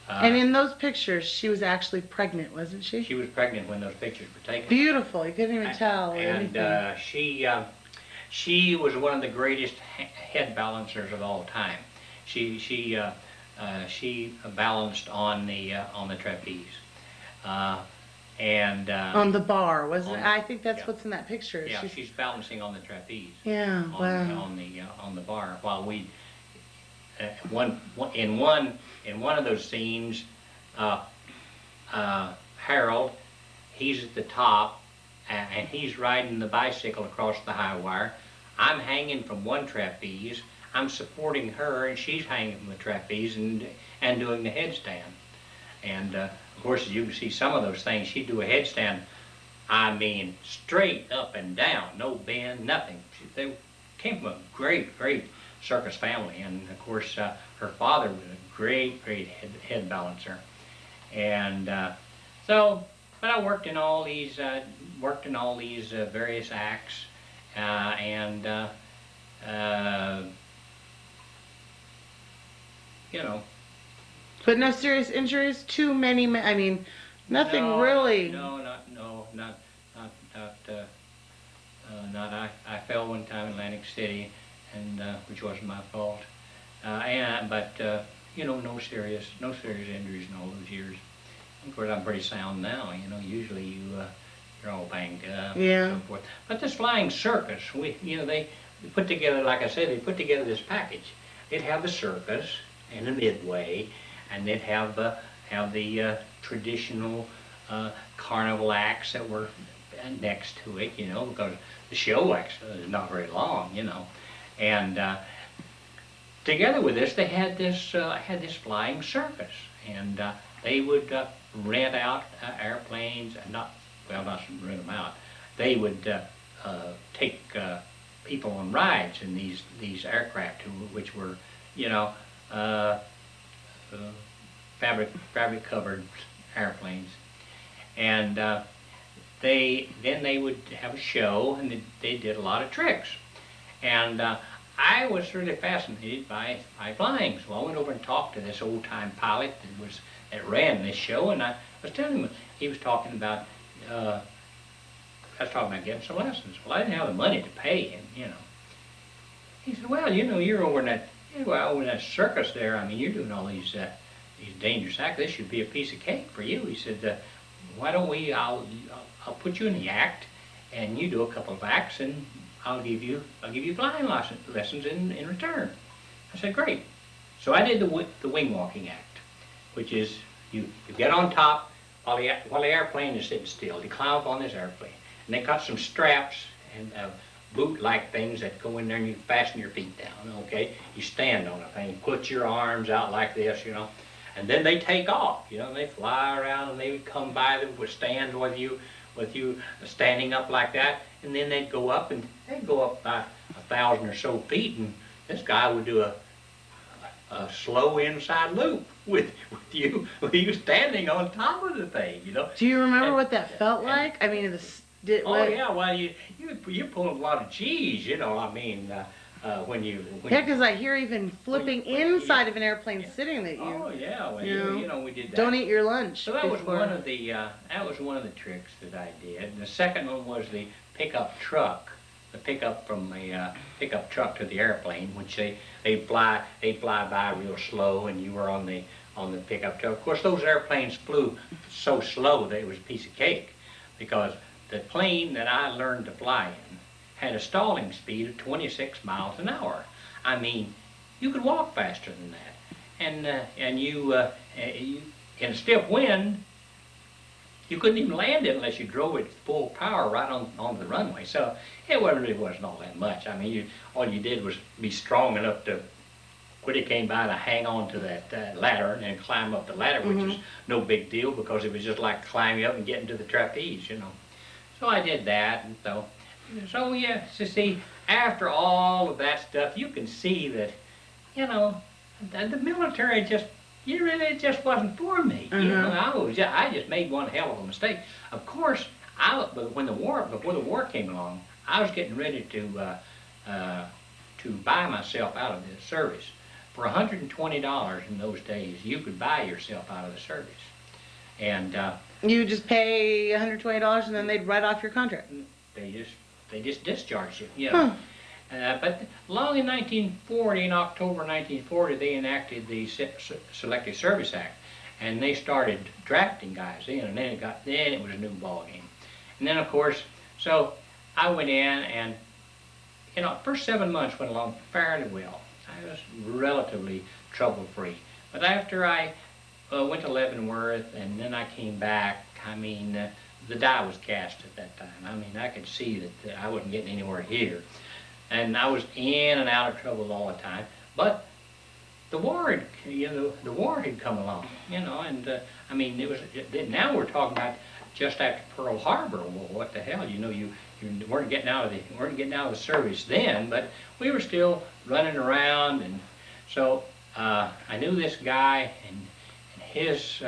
And in those pictures, she was actually pregnant, wasn't she? She was pregnant when those pictures were taken. Beautiful. You couldn't even tell or And anything. she was one of the greatest head balancers of all time. She balanced on the trapeze, and on the bar, wasn't it? I think that's yeah. what's in that picture. Yeah, she's balancing on the trapeze. Yeah, wow. On the bar, while we in one of those scenes, Harold, he's at the top, and he's riding the bicycle across the high wire. I'm hanging from one trapeze. I'm supporting her, and she's hanging from the trapeze and doing the headstand. And of course, as you can see some of those things, she'd do a headstand. I mean, straight up and down, no bend, nothing. They came from a great circus family, and of course, her father was a great head balancer. And but I worked in all these various acts, and you know. But no serious injuries. Too many. Nothing No, really. Not. I fell one time in Atlantic City, and which wasn't my fault. But no serious injuries in all those years. Of course, I'm pretty sound now. Usually you're all banged up. Yeah. And so forth. But this flying circus, they put together, like I said, they put together this package. They'd have the circus and the midway, and they'd have the traditional carnival acts that were next to it, because the show actually is not very long, and together with this, they had this flying circus, and they would rent out airplanes, and not rent them out. They would take people on rides in these aircraft, which were, you know, uh, uh, fabric covered airplanes, and then they would have a show, and they did a lot of tricks, and I was really fascinated by flying, so I went over and talked to this old-time pilot that ran this show, and I was telling him, he was talking about, I was talking about getting some lessons. Well, I didn't have the money to pay him, you know. He said, well, you know, you're over in that circus there. I mean, you're doing all these dangerous acts. This should be a piece of cake for you. He said, why don't I'll put you in the act, and you do a couple of acts, and I'll give you flying lessons in return. I said, great. So I did the wing walking act, which is you get on top while the airplane is sitting still. You climb up on this airplane, and they got some straps and boot-like things that go in there, and you fasten your feet down. Okay, you stand on a thing, put your arms out like this, you know, and then they take off. You know, and they fly around, and they would come by them with stand with you standing up like that, and then they'd go up by 1,000 or so feet, and this guy would do a slow inside loop with you standing on top of the thing, you know. Do you remember what that felt like? I mean, yeah, well, you're pulling a lot of G's, you know. I mean, when yeah, because I hear even flipping inside of an airplane sitting that oh yeah, well, you know, we did that. Don't eat your lunch. So that was one of the tricks that I did. And the second one was the pickup truck, the pickup from the pickup truck to the airplane, which they fly by real slow, and you were on the pickup truck. Of course, those airplanes flew so slow that it was a piece of cake, because the plane that I learned to fly in had a stalling speed of 26 miles an hour. I mean, you could walk faster than that, and you in a stiff wind, you couldn't even land it unless you drove it full power right on the runway. So it really wasn't all that much. I mean, all you did was be strong enough to, when it came by, to hang on to that ladder and then climb up the ladder, which was no big deal, because it was just like climbing up and getting to the trapeze, you know. So I did that, and so yeah, so see, after all of that stuff, you can see that, you know, the military it just wasn't for me. You know, I just made one hell of a mistake. Of course, before the war came along, I was getting ready to buy myself out of the service. For $120 in those days, you could buy yourself out of the service, and you would just pay $120, and then they'd write off your contract. They just discharged you. You know. But along in 1940, in October 1940, they enacted the Selective Service Act, and they started drafting guys in, and then it was a new ball game. And then, of course, so I went in, and you know, first 7 months went along fairly well. I was relatively trouble-free. But after I went to Leavenworth, and then I came back, I mean, the die was cast at that time. I mean, I could see that I wasn't getting anywhere here. And I was in and out of trouble all the time. But the war had come along, you know, and I mean, now we're talking about just after Pearl Harbor. Well, what the hell, you know, you weren't getting out of the service then, but we were still running around, and so I knew this guy, and his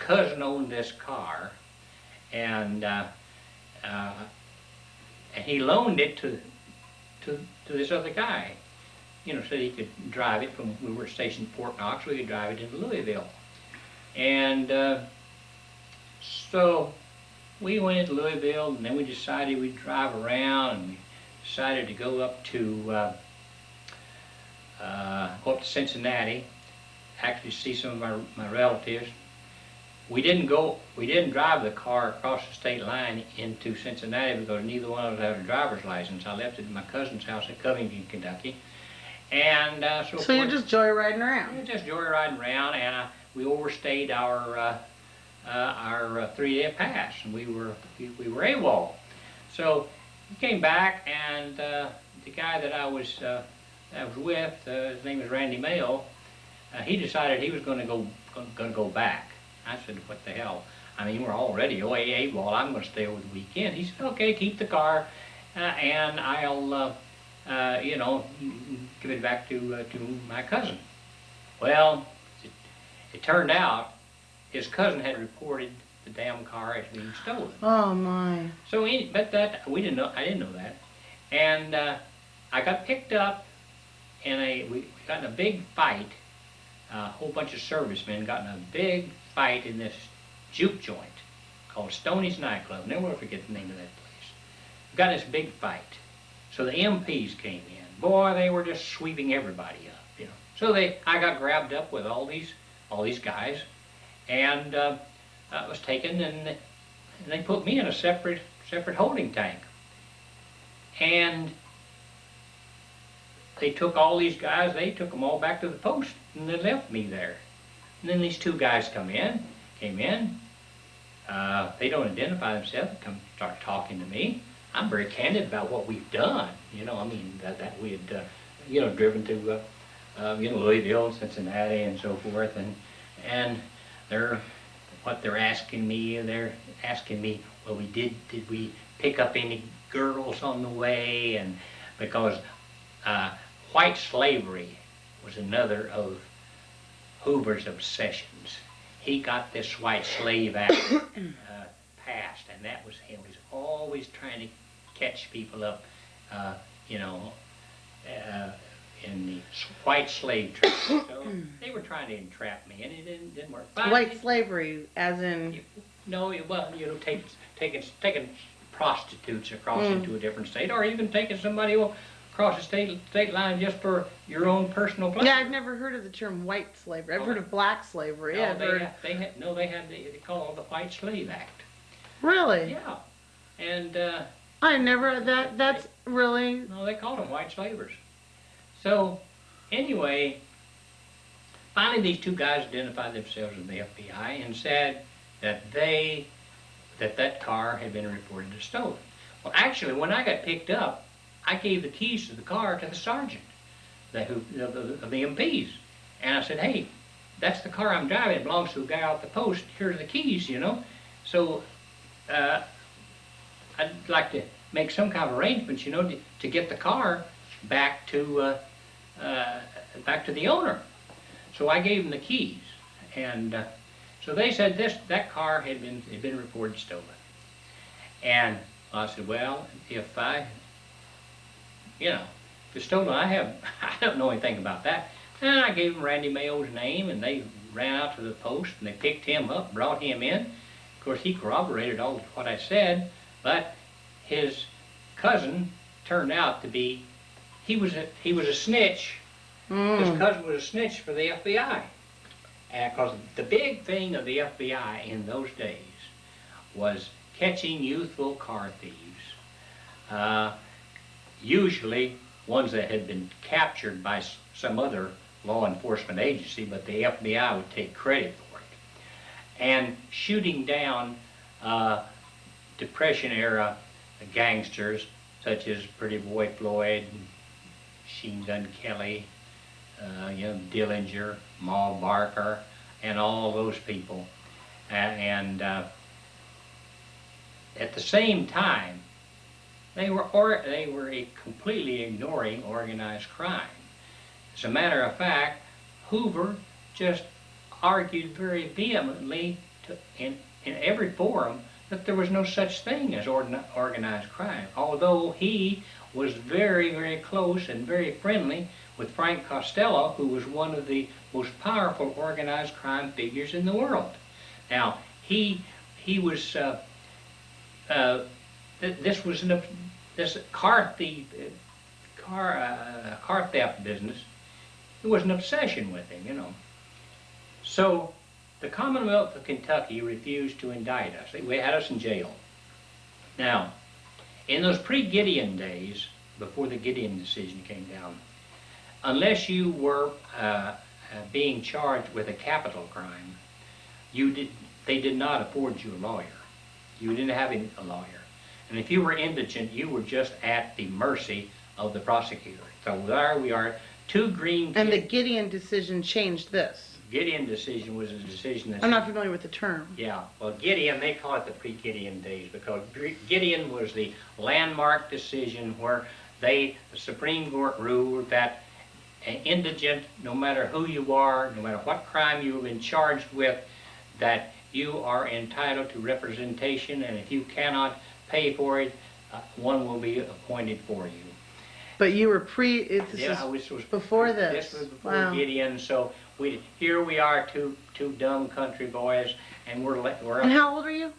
cousin owned this car, and he loaned it to this other guy, you know, so he could drive it from, we were stationed in Fort Knox, we could drive it into Louisville. And so we went into Louisville, and then we decided we'd drive around, and we decided to go up to Cincinnati, actually see some of my relatives. We didn't drive the car across the state line into Cincinnati because neither one of us had a driver's license. I left it at my cousin's house in Covington, Kentucky. And so you're just joyriding around? We were just joyriding around, and we overstayed our 3-day pass, and we were AWOL. So we came back, and the guy that I was with, his name was Randy Mayo. He decided he was going to go back. I said, what the hell? I mean, we're already AWOL. I'm going to stay over the weekend. He said, okay, keep the car. and I'll, you know, give it back to my cousin. Well, it turned out his cousin had reported the damn car as being stolen. Oh my. So, but that we didn't know. I didn't know that, and I got picked up, and we got in a big fight. A whole bunch of servicemen got in a big fight in this juke joint called Stoney's Nightclub. Never will forget the name of that place. We got in this big fight. So the MPs came in. Boy, they were just sweeping everybody up, you know. So I got grabbed up with all these guys, and was taken, and they put me in a separate holding tank. And they took all these guys, they took them all back to the post, and they left me there. And then these two guys came in. They don't identify themselves, come start talking to me. I'm very candid about what we've done. You know, I mean, that we had, you know, driven to, you know, Louisville, Cincinnati, and so forth. And they're asking me, well, did we pick up any girls on the way? And because white slavery was another of Hoover's obsessions. He got this White Slave Act passed, and that was him. He was always trying to catch people up, you know, in the white slave trade. So they were trying to entrap me, and it didn't work. White slavery, as in? No, well, you know, taking prostitutes across into a different state, or even taking somebody across the state line just for your own personal pleasure. Yeah, I've never heard of the term white slavery. I've heard of black slavery. No, they call it the White Slave Act. Really? Yeah, and that's really. No, they called them white slavers. So, anyway, finally these two guys identified themselves as the FBI and said that that car had been reported as stolen. Well, actually, when I got picked up, I gave the keys to the car to the sergeant of the MPs. And I said, hey, that's the car I'm driving. It belongs to a guy out the post. Here are the keys, you know. So I'd like to make some kind of arrangements, you know, to get the car back to the owner. So I gave them the keys. And so they said that car had been reported stolen. And I said, well, if it's stolen, I don't know anything about that. And I gave them Randy Mayo's name, and they ran out to the post, and they picked him up, brought him in. Of course, he corroborated all of what I said, but his cousin turned out to be, he was a snitch. His cousin was a snitch for the FBI. Because the big thing of the FBI in those days was catching youthful car thieves. Usually ones that had been captured by some other law enforcement agency, but the FBI would take credit for it. And shooting down Depression-era gangsters such as Pretty Boy Floyd, Machine Gun Kelly, Dillinger, Ma Barker, and all those people. And at the same time, they were completely ignoring organized crime. As a matter of fact, Hoover just argued very vehemently in every forum that there was no such thing as organized crime, although he was very, very close and very friendly with Frank Costello, who was one of the most powerful organized crime figures in the world. Now, this car theft business, it was an obsession with him, you know. So the Commonwealth of Kentucky refused to indict us. They had us in jail. Now, in those pre-Gideon days, before the Gideon decision came down, unless you were being charged with a capital crime, they did not afford you a lawyer. You didn't have a lawyer. And if you were indigent, you were just at the mercy of the prosecutor. So there we are, two green kids. And the Gideon decision changed this. Gideon decision was a decision that... I'm not familiar with the term. Yeah, well, Gideon, they call it the pre-Gideon days because Gideon was the landmark decision where the Supreme Court ruled that an indigent, no matter who you are, no matter what crime you've been charged with, that you are entitled to representation, and if you cannot pay for it, one will be appointed for you. But you were This was before this. This was before Wow. Gideon, so here we are, two dumb country boys, and we're And how old are you?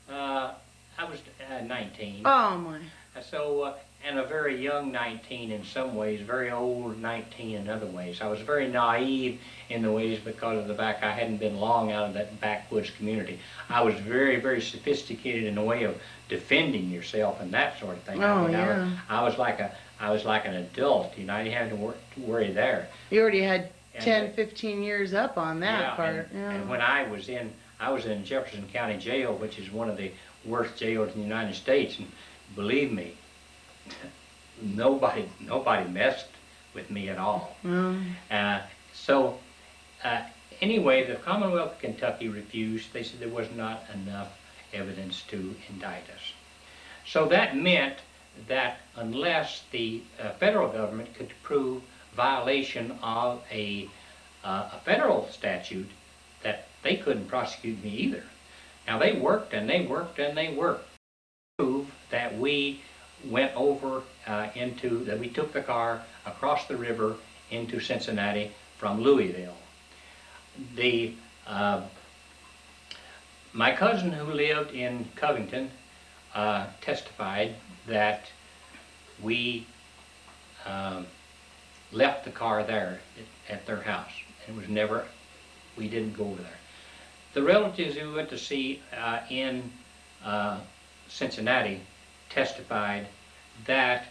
I was 19. Oh my. So, and a very young 19 in some ways, very old 19 in other ways. I was very naive in the ways because of the fact I hadn't been long out of that backwoods community. I was very, very sophisticated in the way of defending yourself and that sort of thing. Oh, I mean, yeah. I was like an adult, you know. I didn't have to worry there. You already had And 10, 15 years up on that yeah, part. And when I was in Jefferson County Jail, which is one of the worst jails in the United States, and believe me, nobody messed with me at all. Anyway, the Commonwealth of Kentucky refused. They said there was not enough evidence to indict us. So that meant that unless the federal government could prove violation of a federal statute, that they couldn't prosecute me either. Now they worked and they worked and they worked to prove that we went over that we took the car across the river into Cincinnati from Louisville. My cousin who lived in Covington testified that we left the car there at their house. It was never, we didn't go over there. The relatives who we went to see in Cincinnati testified that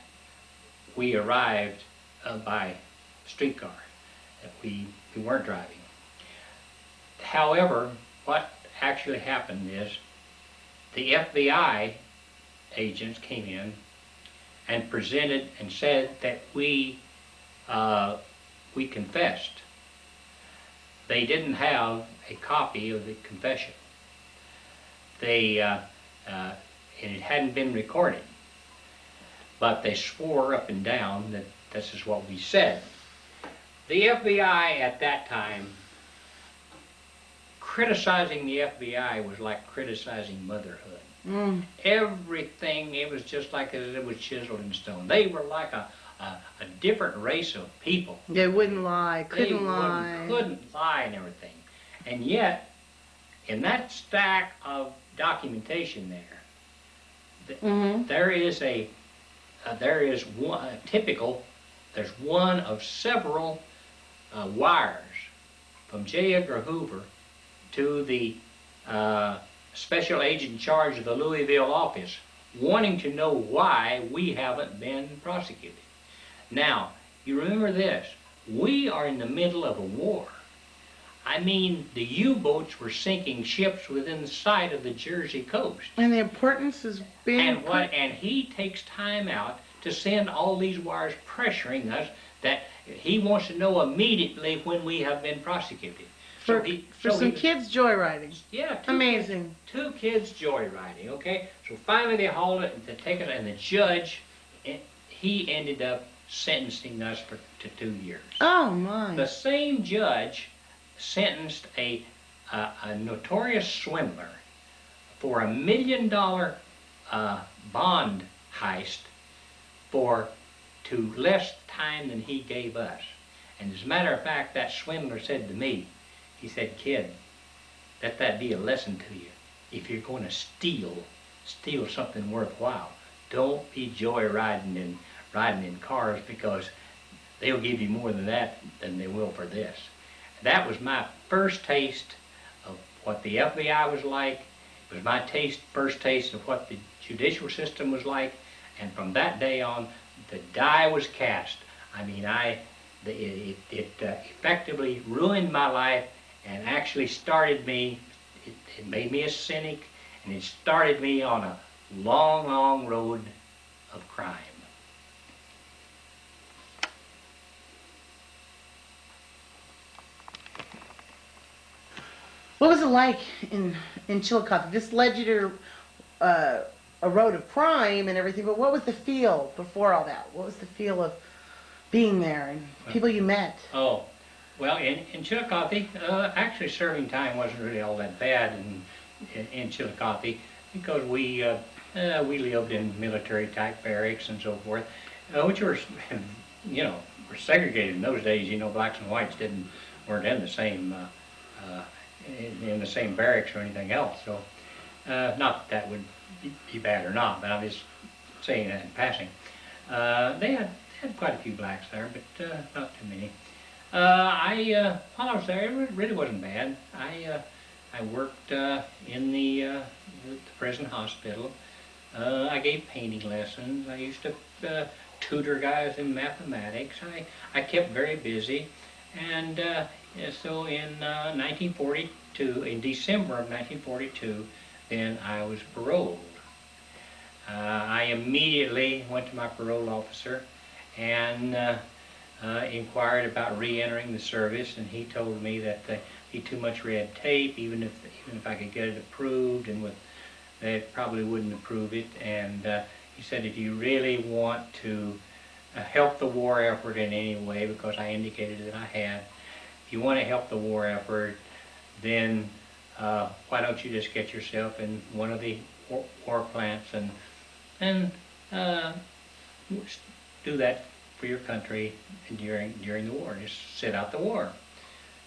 we arrived by streetcar, that we weren't driving. However, what actually happened is the FBI agents came in and presented and said that we confessed. They didn't have a copy of the confession. And it hadn't been recorded. But they swore up and down that this is what we said. The FBI at that time, criticizing the FBI was like criticizing motherhood. Everything, it was just like it was chiseled in stone. They were like a different race of people. They wouldn't lie, couldn't lie and everything. And yet, in that stack of documentation there's one of several wires from J. Edgar Hoover to the special agent in charge of the Louisville office, wanting to know why we haven't been prosecuted. Now, you remember this, we are in the middle of a war. I mean, the U-boats were sinking ships within sight of the Jersey coast. And the importance is being... And he takes time out to send all these wires pressuring us that he wants to know immediately when we have been prosecuted. For some kids joyriding. Yeah. Amazing. Two kids joyriding, okay? So finally they hauled it to take it, and the judge, he ended up sentencing us to 2 years. Oh my. The same judge sentenced a notorious swindler for $1 million bond heist to less time than he gave us. And as a matter of fact, that swindler said to me, he said, "Kid, let that be a lesson to you. If you're going to steal something worthwhile, don't be joyriding and riding in cars, because they'll give you more than that than they will for this." That was my first taste of what the FBI was like. It was my first taste of what the judicial system was like. And from that day on, the die was cast. I mean, it effectively ruined my life and actually started me, it made me a cynic, and it started me on a long, long road of crime. What was it like in Chillicothe? This led you to a road of crime and everything, but what was the feel before all that? What was the feel of being there and people you met? Oh, well, in Chillicothe, actually serving time wasn't really all that bad in Chillicothe because we lived in military type barracks and so forth, which were, were segregated in those days. Blacks and whites weren't in the same in the same barracks or anything else. So, not that that would be bad or not, but I'm just saying that in passing. They had quite a few blacks there, but not too many. While I was there, it really wasn't bad. I worked in the prison hospital. I gave painting lessons. I used to tutor guys in mathematics. I kept very busy, and so in 1942, in December of 1942, then I was paroled. I immediately went to my parole officer and inquired about re-entering the service, and he told me that be too much red tape, even if I could get it approved, and they probably wouldn't approve it. And he said, if you really want to help the war effort in any way, because I indicated that I had, if you want to help the war effort, then why don't you just get yourself in one of the war plants and do that for your country during the war. Just sit out the war.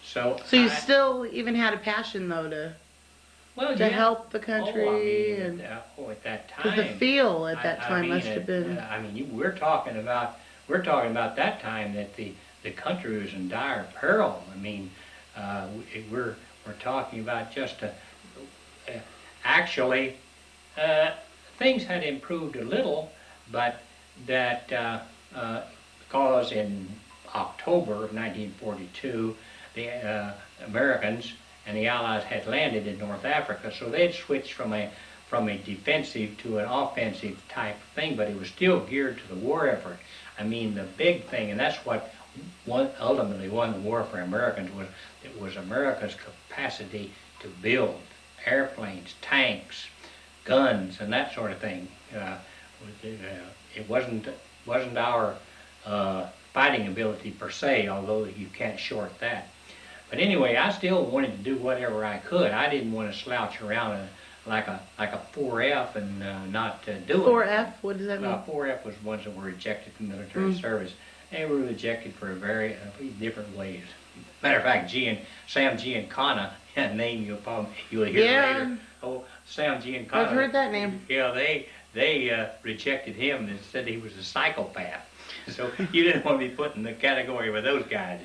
So you still even had a passion though to help the country. Oh, I mean, at that time. Because the feel at that time must have been. We're talking about that time that the country was in dire peril. We're talking about just actually things had improved a little, but that because in October of 1942 the Americans and the Allies had landed in North Africa, so they'd switched from a defensive to an offensive type thing, but it was still geared to the war effort. The big thing, and that's what ultimately won the war for Americans, was America's capacity to build airplanes, tanks, guns, and that sort of thing. It wasn't our fighting ability per se, although you can't short that. But anyway, I still wanted to do whatever I could. I didn't want to slouch around like a 4F and not do it. 4F? What does that mean? 4F was ones that were rejected from military service. They were rejected for very different ways. Matter of fact, Sam Giancana, a name you'll hear later. Oh, Sam Giancana. I've heard that name. Yeah, they rejected him and said he was a psychopath. So you didn't want to be put in the category with those guys,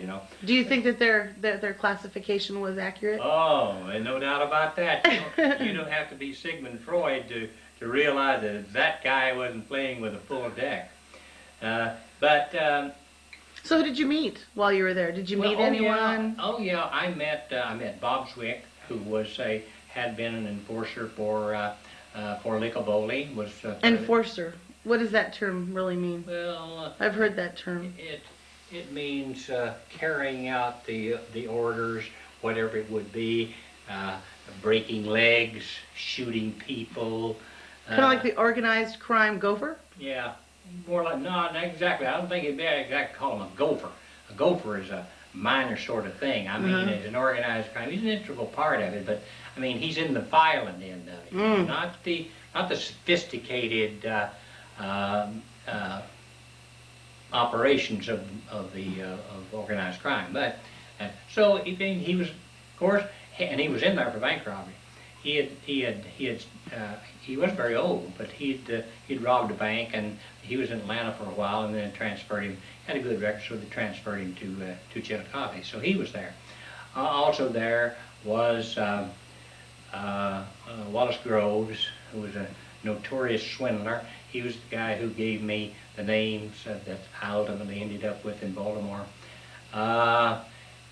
Do you think that their classification was accurate? Oh, and no doubt about that. You don't have to be Sigmund Freud to realize that guy wasn't playing with a full deck. So who did you meet while you were there? Did you meet anyone? Yeah, I met Bob Zwick, who had been an enforcer for Licavoli. Enforcer. What does that term really mean? Well, I've heard that term. It means carrying out the orders, whatever it would be, breaking legs, shooting people. Kind of like the organized crime gopher? Yeah, more like, not exactly. I don't think it'd be exactly call him a gopher. A gopher is a minor sort of thing. It's an organized crime. He's an integral part of it, but he's in the violent end of it, not the sophisticated operations of organized crime. But so he was, of course, and he was in there for bank robbery. He was very old, but he'd robbed a bank, and he was in Atlanta for a while, and then transferred him. Had a good record, so they transferred him to Chillicothe. So he was there. Also there was Wallace Groves, who was a notorious swindler. He was the guy who gave me the names that I ultimately ended up with in Baltimore.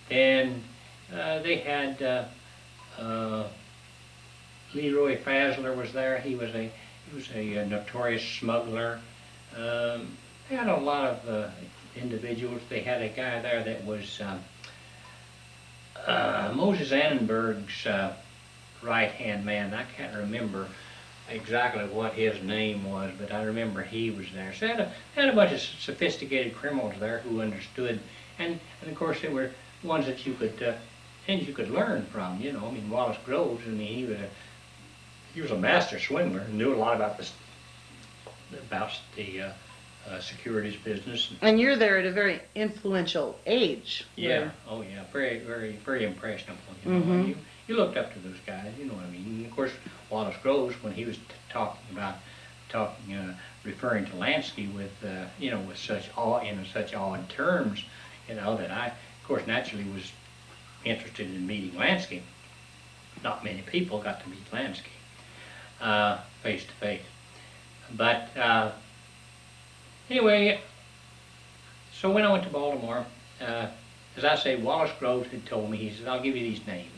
Then they had Leroy Fazler was there. He was a notorious smuggler. They had a lot of individuals. They had a guy there that was Moses Annenberg's right-hand man, I can't remember exactly what his name was, but I remember he was there. So had a bunch of sophisticated criminals there who understood, and of course they were ones that you could learn from. You know, I mean Wallace Groves. I mean he was a master swindler and knew a lot about the securities business. And you're there at a very influential age. Yeah. Where... Oh yeah. Very, very, very impressionable. You know, and you looked up to those guys. You know what I mean. And of course, Wallace Groves, when he was referring to Lansky with you know, with such such awed terms, you know, that I, of course, naturally was interested in meeting Lansky. Not many people got to meet Lansky face to face, but. Anyway, so when I went to Baltimore, as I say, Wallace Groves had told me, he said, I'll give you these names.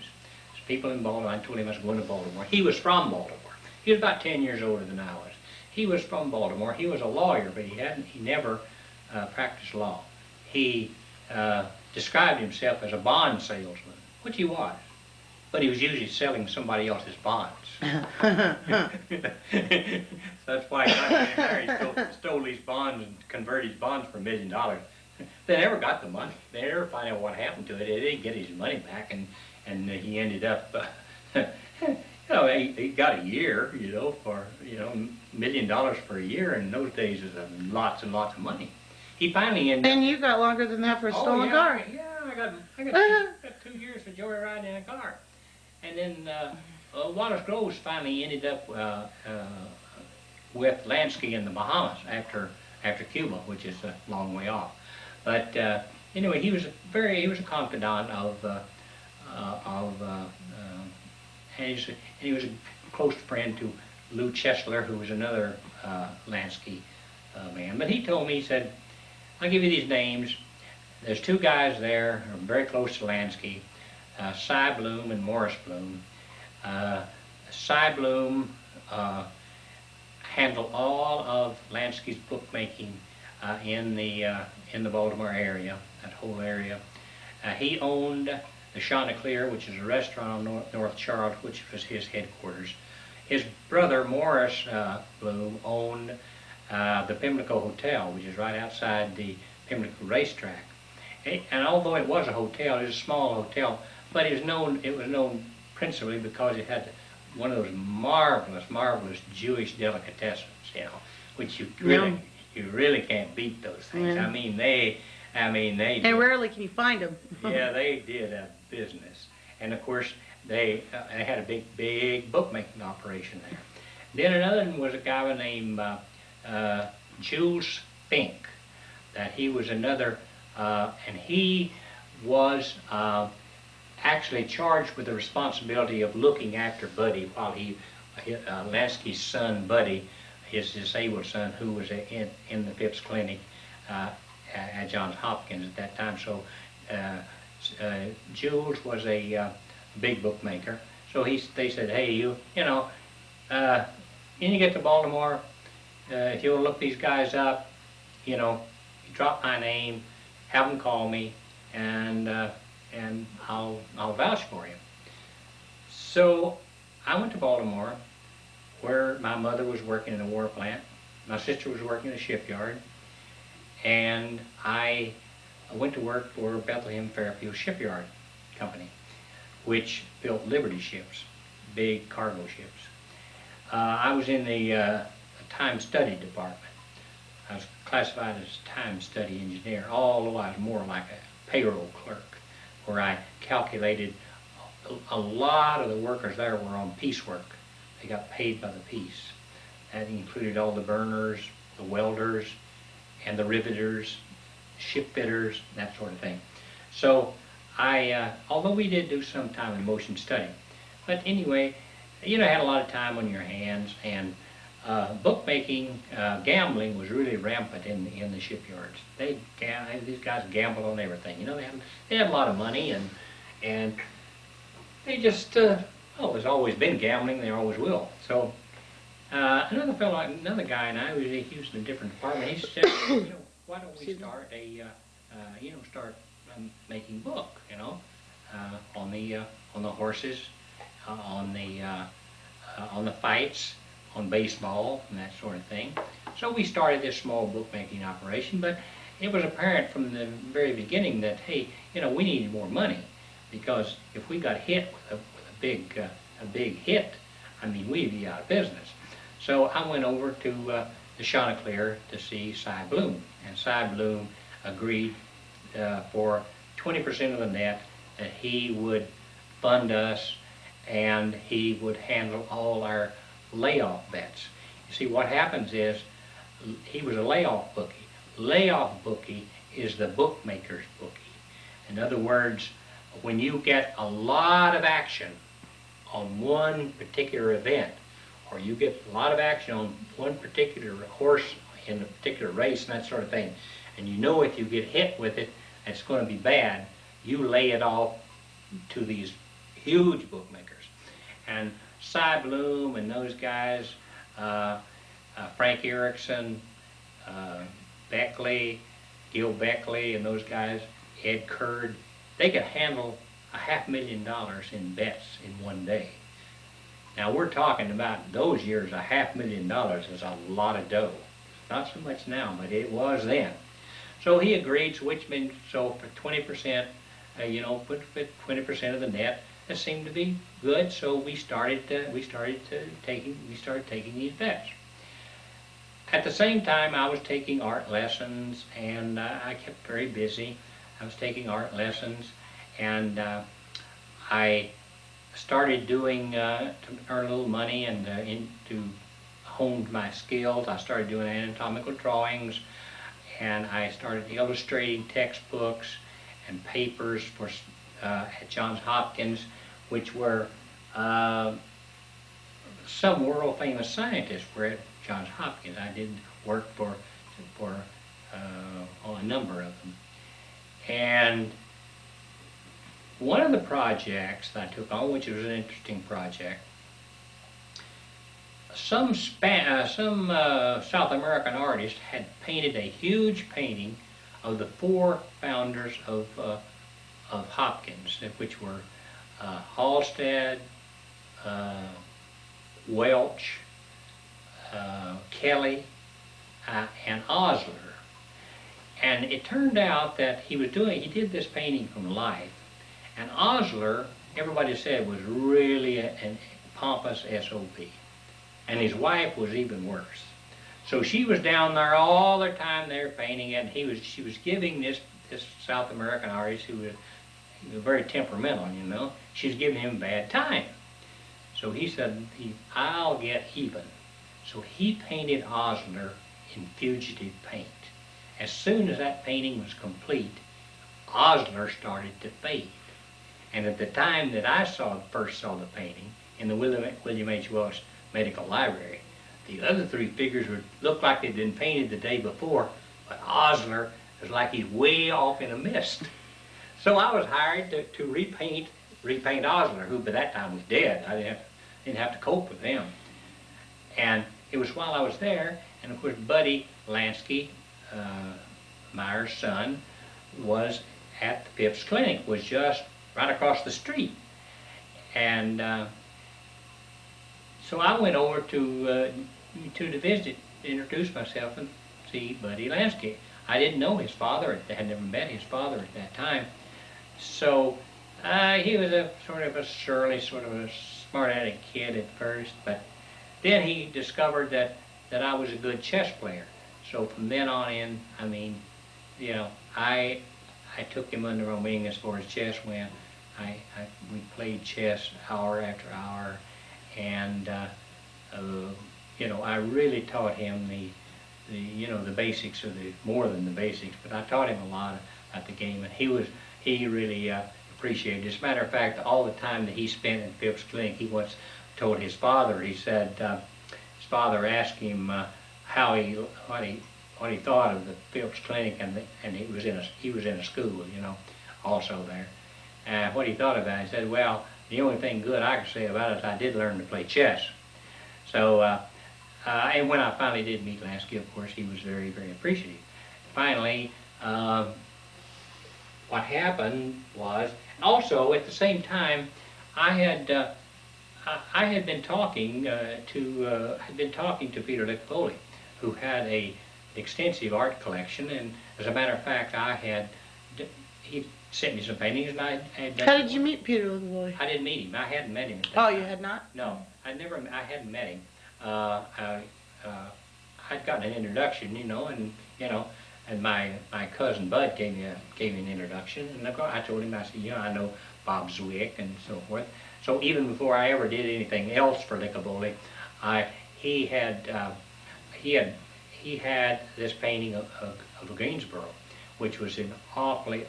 There's people in Baltimore. I told him I was going to Baltimore. He was from Baltimore. He was about 10 years older than I was. He was from Baltimore. He was a lawyer, but he never practiced law. He described himself as a bond salesman, which he was. But he was usually selling somebody else's bonds. That's why he got there. He stole these bonds and converted his bonds for $1 million. They never got the money. They never find out what happened to it. They didn't get his money back, and he ended up, you know, he got a year, you know, for, you know, $1 million for a year. In those days is lots and lots of money. He finally ended. And you got longer than that for a stolen car. Yeah, I got 2 years for joyriding in a car. And then Wallace Groves finally ended up with Lansky in the Bahamas after Cuba, which is a long way off. But anyway, he was a confidant and he was a close friend to Lou Chesler, who was another Lansky man. But he told me, he said, I'll give you these names. There's 2 guys there who are very close to Lansky. Cy Bloom and Morris Bloom. Cy Bloom handled all of Lansky's bookmaking in the Baltimore area, that whole area. He owned the Chanticleer, which is a restaurant on North Charles, which was his headquarters. His brother Morris Bloom owned the Pimlico Hotel, which is right outside the Pimlico racetrack. And although it was a hotel, it was a small hotel, but it was known principally because it had one of those marvelous Jewish delicatessens, you know, which you really can't beat those things. I mean they. And rarely can you find them. Yeah, they did a business, and of course they had a big bookmaking operation there. Then another one was a guy named Jules Fink. That he was another, and he was actually charged with the responsibility of looking after Buddy while Lansky's son Buddy, his disabled son, who was in the Phipps Clinic at Johns Hopkins at that time. So Jules was a big bookmaker. So they said, hey, you know, when you get to Baltimore, if you'll look these guys up, you know, you drop my name, have them call me, and I'll vouch for you. So I went to Baltimore, where my mother was working in a war plant, my sister was working in a shipyard, and I went to work for Bethlehem Fairfield Shipyard Company, which built Liberty ships, big cargo ships. I was in the time study department. I was classified as time study engineer, although I was more like a payroll clerk, where I calculated a lot of the workers there were on piecework. They got paid by the piece. That included all the burners, the welders, and the riveters, ship fitters, that sort of thing. So although we did do some time in motion study, but anyway, you know, I had a lot of time on your hands, and bookmaking, gambling was really rampant in the shipyards. These guys gambled on everything. You know, they had a lot of money, and they just there's always been gambling. There always will. So another guy and I, he was in a different department. He said, you know, why don't we start making book? You know, on the horses, on the fights, on baseball, and that sort of thing. So we started this small bookmaking operation, but it was apparent from the very beginning that, hey, we needed more money, because if we got hit with a big hit, I mean, we'd be out of business. So I went over to the Chanticleer to see Cy Bloom, and Cy Bloom agreed for 20% of the net that he would fund us, and he would handle all our layoff bets. You see, what happens is, he was a layoff bookie. Layoff bookie is the bookmaker's bookie. In other words, when you get a lot of action on one particular event, or you get a lot of action on one particular horse in a particular race and that sort of thing, and if you get hit with it, it's going to be bad, you lay it off to these huge bookmakers. And Cy Bloom and those guys, Frank Erickson, Beckley, Gil Beckley, and those guys, Ed Curd, they could handle $500,000 in bets in one day. Now we're talking about those years, $500,000 is a lot of dough. Not so much now, but it was then. So he agreed, so for 20%, put 20% of the net. That seemed to be good, so we started taking these bets. At the same time, I was taking art lessons, and I kept very busy. I was taking art lessons, and I started doing to earn a little money and to hone my skills. I started doing anatomical drawings, and I started illustrating textbooks and papers for at Johns Hopkins, which were some world famous scientists were at Johns Hopkins. I did work for a number of them. And one of the projects that I took on, which was an interesting project, some South American artist had painted a huge painting of the 4 founders of Hopkins, which were Halstead, Welch, Kelly, and Osler. And it turned out that he did this painting from life. And Osler, everybody said, was really a pompous SOB. And his wife was even worse. So she was down there all the time there painting it, and she was giving this South American artist, who was very temperamental, she was giving him a bad time. So he said, I'll get even. So he painted Osler in fugitive paint. As soon as that painting was complete, Osler started to fade. And at the time that I first saw the painting in the William H. Welch Medical Library, the other 3 figures looked like they'd been painted the day before, but Osler was like he's way off in a mist. So I was hired to repaint Osler, who by that time was dead. I didn't have to cope with him. And it was while I was there, and of course Buddy Lansky, Meyer's son, was at the Phipps Clinic, was just right across the street. And so I went over to the visit, introduce myself and see Buddy Lansky. I didn't know his father, I had never met his father at that time. So he was a sort of a surly, sort of a smart-aleck kid at first, but then he discovered that I was a good chess player. So from then on in, I mean, I took him under my wing as far as chess went. We played chess hour after hour, and I really taught him the basics of more than the basics, but I taught him a lot about the game, and he really appreciated it. As a matter of fact, all the time that he spent in Phipps Clinic, he once told his father, he said, his father asked him what he thought of the Phipps Clinic, and he was in a school, also there. What he thought about it, he said, well, the only thing good I can say about it is I did learn to play chess. So, and when I finally did meet Lansky, of course, he was very, very appreciative. Finally, what happened was, also at the same time, I had been talking to Peter Licapoli, who had a extensive art collection, and as a matter of fact, he sent me some paintings, and I had. How did you meet Peter Licapoli? I didn't meet him. I hadn't met him at that Oh, time. you had not? No, I hadn't met him. I'd gotten an introduction, and my cousin Bud gave me an introduction, and I told him, I said, I know Bob Zwick and so forth. So even before I ever did anything else for Licapoli, he had this painting of Greensboro, which was in awfully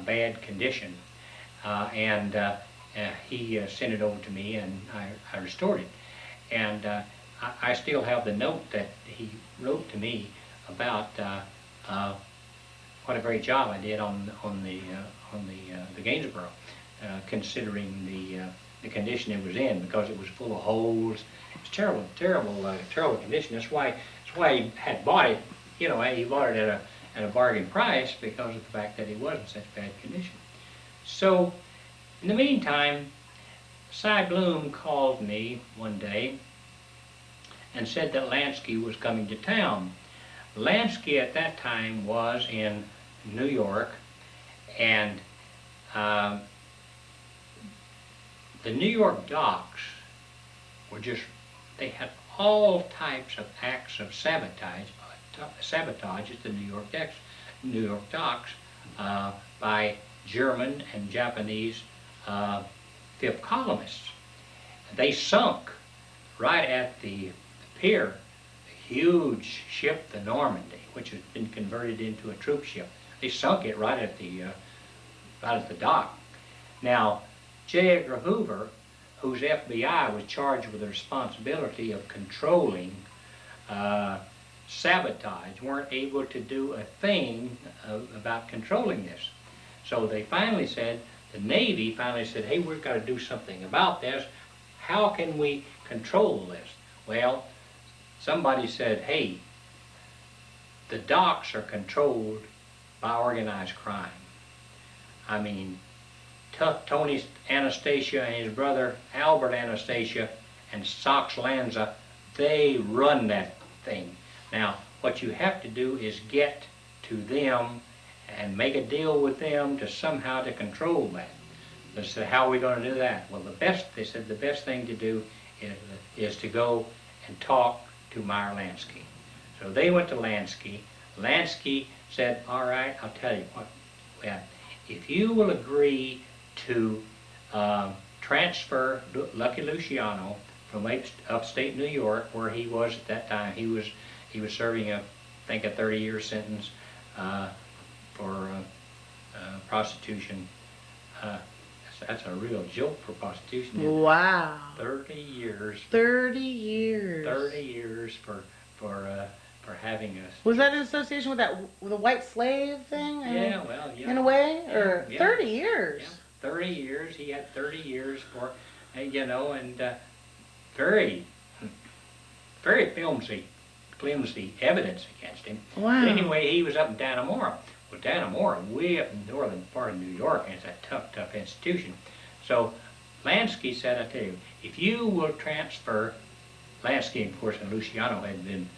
bad condition, and he sent it over to me, and I restored it. And I still have the note that he wrote to me about what a great job I did on the Gainsborough, considering the condition it was in, because it was full of holes. It was terrible condition. That's why he had bought it. He bought it at a bargain price, because of the fact that it was in such bad condition. So, in the meantime, Cy Bloom called me one day and said that Lansky was coming to town. Lansky at that time was in New York, and the New York docks were they had all types of acts of sabotage at the New York docks by German and Japanese fifth columnists. They sunk right at the pier a huge ship, the Normandy, which has been converted into a troop ship. They sunk it right at the dock. Now, J. Edgar Hoover, whose FBI was charged with the responsibility of controlling sabotage, weren't able to do a thing about controlling this. So they finally said, the Navy finally said, hey, we've got to do something about this. How can we control this? Well, somebody said, hey, the docks are controlled by organized crime. I mean, Tony Anastasia and his brother Albert Anastasia and Sox Lanza, they run that thing. Now, what you have to do is get to them and make a deal with them to somehow to control that. They said, how are we going to do that? Well, they said the best thing to do is to go and talk to Meyer Lansky. So they went to Lansky. Lansky said, all right, I'll tell you what, if you will agree to transfer Lucky Luciano from upstate New York, where he was at that time, he was serving I think a 30-year sentence for prostitution. That's a real joke for prostitution. Wow. 30 years. 30 years. 30 years for having us. Was that in association with the white slave thing? Yeah, well, yeah. In a way, yeah, or yeah. 30 years. Yeah, 30 years. He had 30 years for, and very flimsy evidence against him. Wow. But anyway, he was up in Dannemora. Well, Dannemora, way up in the northern part of New York, and it's a tough institution. So Lansky said, I tell you, if you will transfer, Lansky, of course, and Luciano had been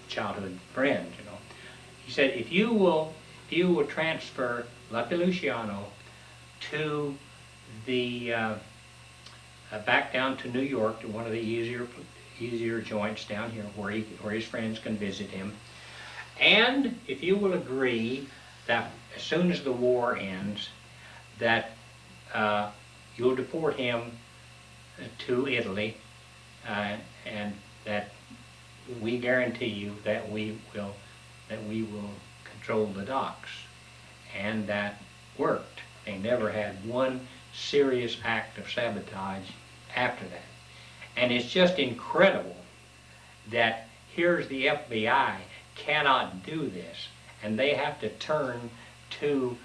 childhood friends, He said, if you will transfer Lucky Luciano to the back down to New York, to one of the easier joints down here where his friends can visit him, and if you will agree that as soon as the war ends, that you'll deport him to Italy, and that we guarantee you that we will control the docks. And that worked. They never had one serious act of sabotage after that. And it's just incredible that here's the FBI cannot do this, and they have to turn to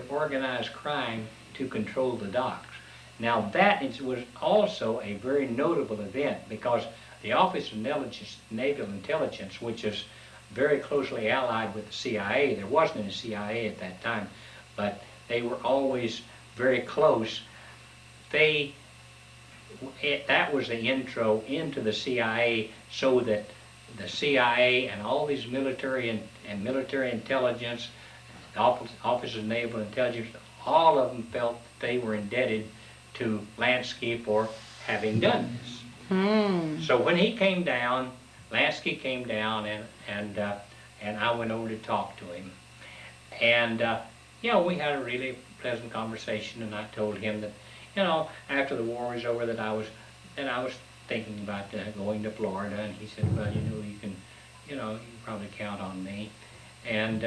organized crime to control the docks. Now that was also a very notable event, because the Office of Naval Intelligence, which is very closely allied with the CIA. There wasn't any CIA at that time, but they were always very close. That was the intro into the CIA, so that the CIA and all these military and military intelligence, Office of Naval Intelligence, all of them felt that they were indebted to Lansky for having done this. So when he came down, Lansky came down, and I went over to talk to him, and we had a really pleasant conversation, and I told him that, after the war was over, that I was thinking about going to Florida, and he said, well, you can probably count on me. And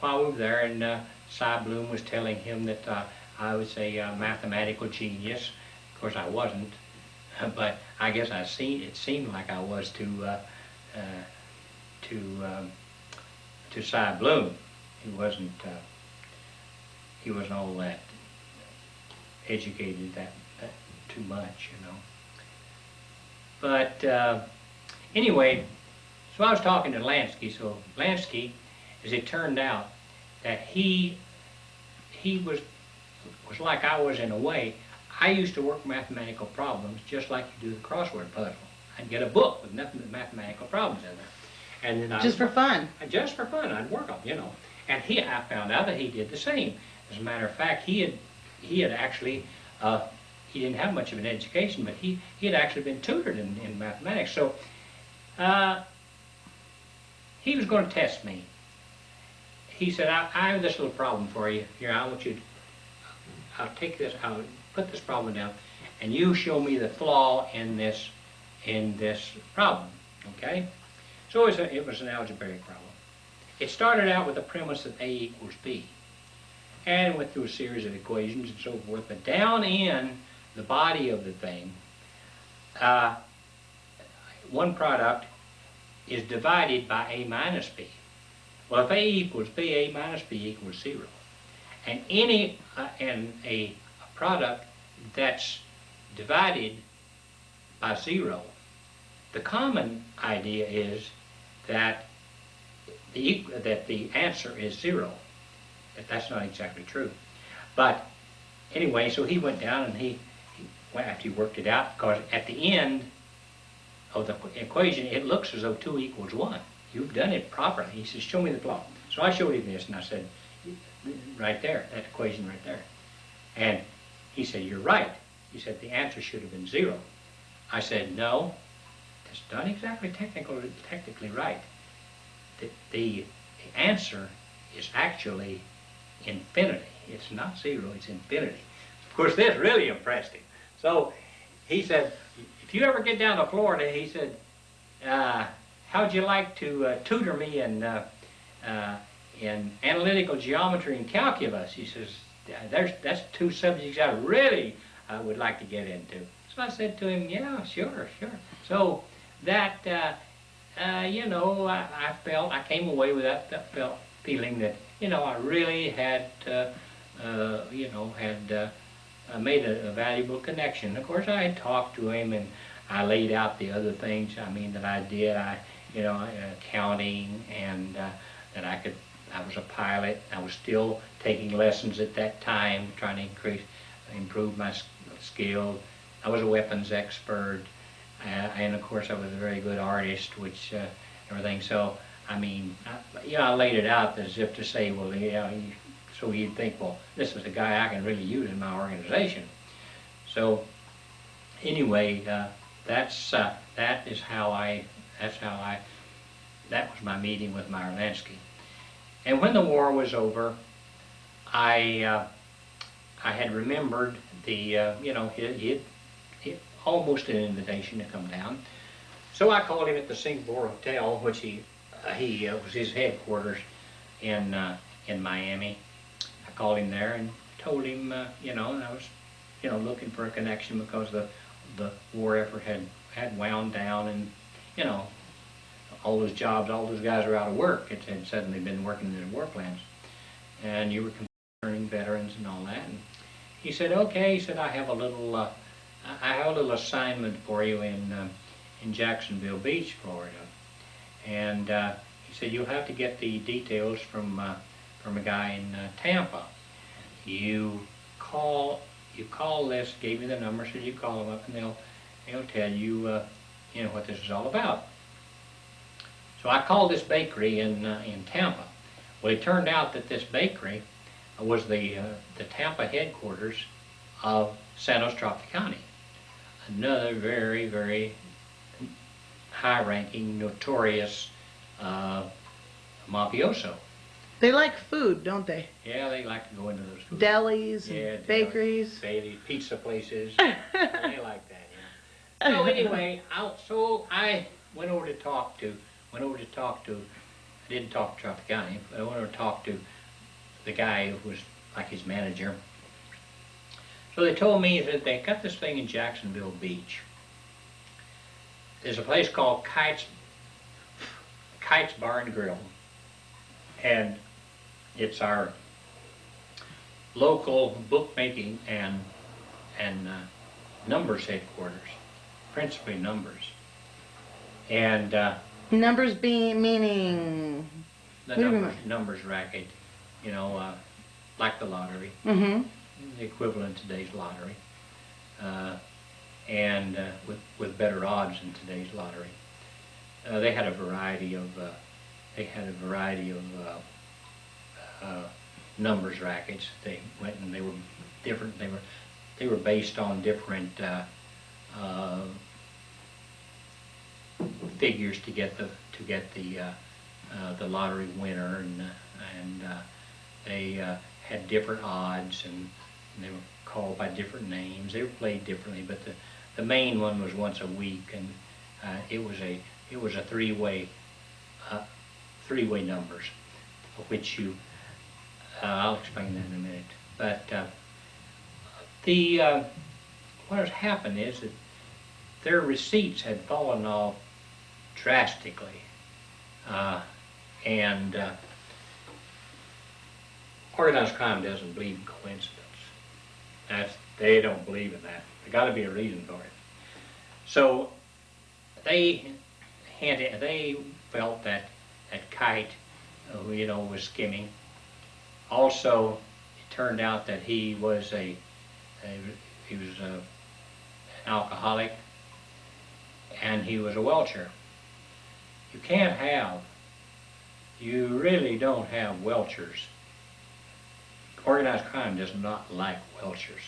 while we were there, and Cy Bloom was telling him that I was a mathematical genius. Of course, I wasn't, but I guess it seemed like I was to Cy Bloom. He wasn't all that educated that too much, But anyway, so I was talking to Lansky. So Lansky, as it turned out, that he was like I was in a way. I used to work mathematical problems just like you do the crossword puzzle. I'd get a book with nothing but mathematical problems in there, and then just for fun. Just for fun, I'd work them, And I found out that he did the same. As a matter of fact, he had actually, he didn't have much of an education, but he had actually been tutored in mathematics. So he was going to test me. He said, I have this little problem for you. Here, I want you to, I'll put this problem down, and you show me the flaw in this problem, okay? So it was an algebraic problem. It started out with the premise that A equals B, and went through a series of equations and so forth, but down in the body of the thing, one product is divided by A minus B. Well, if A equals B, A minus B equals 0. And a product that's divided by 0, the common idea is that the answer is 0. That's not exactly true. But anyway, so he went down, and after he worked it out, because at the end of the equation, it looks as though 2 equals 1. You've done it properly. He says, show me the flaw. So I showed him this, and I said, right there, that equation right there. And he said, you're right. He said, the answer should have been 0. I said, no, that's not exactly technically right. The answer is actually infinity. It's not 0, it's infinity. Of course, this really impressed him. So he said, if you ever get down to Florida, he said, how'd you like to tutor me in analytical geometry and calculus? He says, that's 2 subjects I really would like to get into. So I said to him, yeah, sure. So that, I came away with that feeling that, I really had, made a valuable connection. Of course, I had talked to him, and I laid out the other things, that I did. Accounting, and that I was a pilot. I was still taking lessons at that time, trying to improve my skill. I was a weapons expert, and of course I was a very good artist, which everything. So I laid it out as if to say, well, so you'd think, well, this is a guy I can really use in my organization. So anyway, that was my meeting with Meyer Lansky. And when the war was over, I had remembered he almost an invitation to come down. So I called him at the Singapore Hotel, which he was his headquarters in Miami. I called him there and told him, and I was, looking for a connection because the war effort had wound down, and all those jobs, all those guys were out of work. It had suddenly been working in the war plans, and you were concerning veterans and all that. And he said, okay. He said, I have a little assignment for you in Jacksonville Beach, Florida. And he He said, you'll have to get the details from a guy in Tampa. You call this, gave me the number, said you call them up and they'll tell you, you know, what this is all about. So I called this bakery in Tampa. Well, it turned out that this bakery was the Tampa headquarters of Santos Tropicani, another very, very high-ranking, notorious mafioso. They like food, don't they? Yeah, they like to go into those food. Delis, Yeah, and bakeries. Bailey, pizza places. They like that, yeah. So anyway, I went over to talk to, I didn't talk to Tropicani, but I went over to talk to the guy who was like his manager. So they told me that they got this thing in Jacksonville Beach. There's a place called Kite's Bar and Grill, and it's our local bookmaking and numbers headquarters, principally numbers. And Numbers being meaning the numbers racket, you know, like the lottery, mm-hmm. the equivalent of today's lottery, and with better odds than today's lottery. They had a variety of numbers rackets. They went and they were different. They were based on different figures to get the lottery winner, and they had different odds, and they were called by different names. They were played differently, but the main one was once a week, and it was a three-way numbers, which you I'll explain that in a minute. But what has happened is that their receipts had fallen off drastically, and organized crime doesn't believe in coincidence. They don't believe in that. There's got to be a reason for it. So they felt that Kite, you know, was skimming. Also, it turned out that he was an alcoholic, and he was a welcher. You really don't have welchers. Organized crime does not like welchers.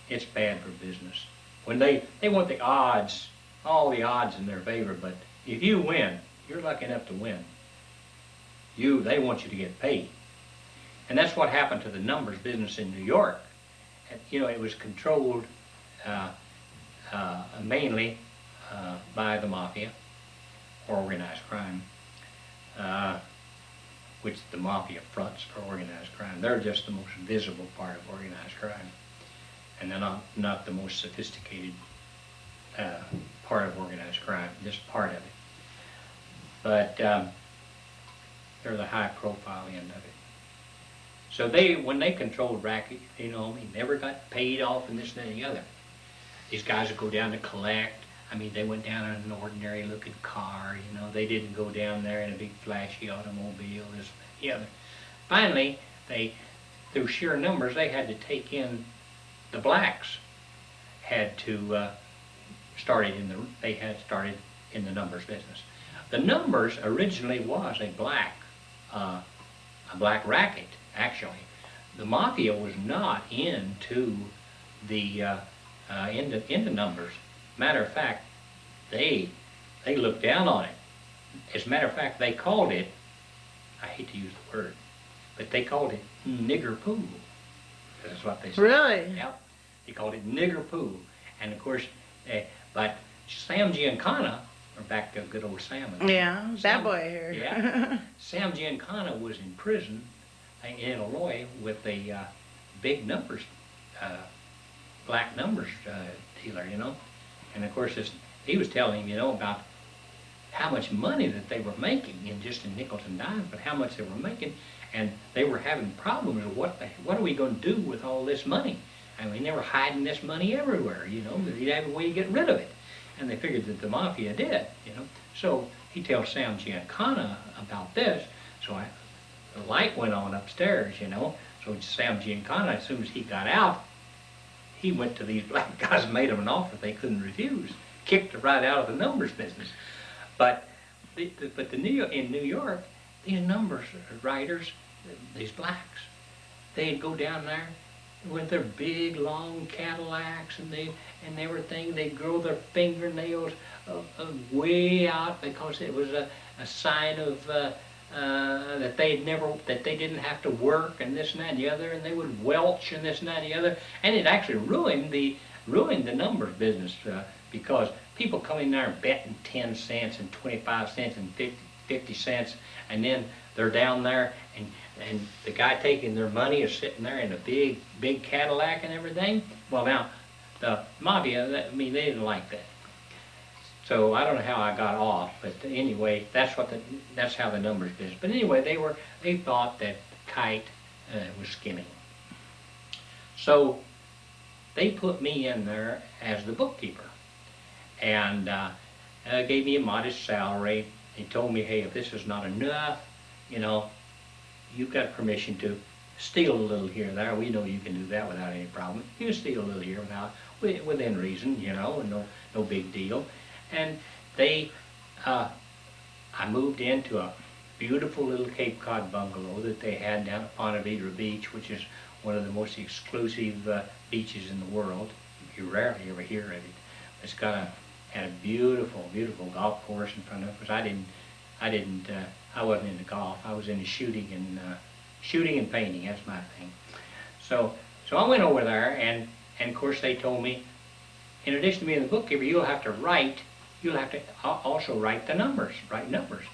It's bad for business. When they want the odds, all the odds in their favor, but if you win, you're lucky enough to win. They want you to get paid. And that's what happened to the numbers business in New York. And, you know, it was controlled mainly by the mafia, or organized crime, which the mafia fronts for organized crime. They're just the most visible part of organized crime, and they're not the most sophisticated part of organized crime, just part of it. But they're the high-profile end of it. So when they controlled racket, you know, he never got paid off and this and that and the other. These guys would go down to collect. I mean, they went down in an ordinary looking car, you know. They didn't go down there in a big flashy automobile, this and the other. Finally, through sheer numbers, they had to take in the blacks. They had started in the numbers business. The numbers originally was a black racket. Actually, the mafia was not into into numbers. Matter of fact, they looked down on it. As a matter of fact, they called it, I hate to use the word, but they called it nigger pool. That's what they said. Really? Yep. They called it nigger pool. And of course, but Sam Giancana, or back to good old Sam. Yeah, that boy here. Yeah. Sam Giancana was in prison in Illinois with a big numbers, black numbers dealer, you know. And of course, he was telling him, you know, about how much money that they were making, just in nickels and dimes, but how much they were making, and they were having problems with what are we going to do with all this money? I mean, they were hiding this money everywhere, you know. They'd have a way to get rid of it, and they figured that the mafia did, you know. So he tells Sam Giancana about this. So the light went on upstairs, you know. So Sam Giancana, as soon as he got out, he went to these black guys and made them an offer they couldn't refuse. Kicked it right out of the numbers business. But in New York, these numbers writers, these blacks, they'd go down there with their big long Cadillacs and everything. They'd grow their fingernails way out because it was a sign of that they didn't have to work and this and that and the other, and they would welch and this and that and the other, and it actually ruined the numbers business because people come in there betting 10 cents and 25 cents and 50 cents, and then they're down there and the guy taking their money is sitting there in a big Cadillac and everything. Well, now the mafia, I mean, they didn't like that. So I don't know how I got off, but anyway, that's how the numbers business. But anyway, they thought that Kite was skimming. So they put me in there as the bookkeeper, and gave me a modest salary. They told me, hey, if this is not enough, you know, you've got permission to steal a little here or there. We know you can do that without any problem. You can steal a little here within reason, you know, and no big deal. And I moved into a beautiful little Cape Cod bungalow that they had down at Ponte Vedra Beach, which is one of the most exclusive beaches in the world. You rarely ever hear of it. It's had a beautiful, beautiful golf course in front of it. Because I wasn't into golf. I was into shooting and painting. That's my thing. So I went over there, and of course they told me, in addition to being the bookkeeper, you'll have to also write the numbers, write numbers.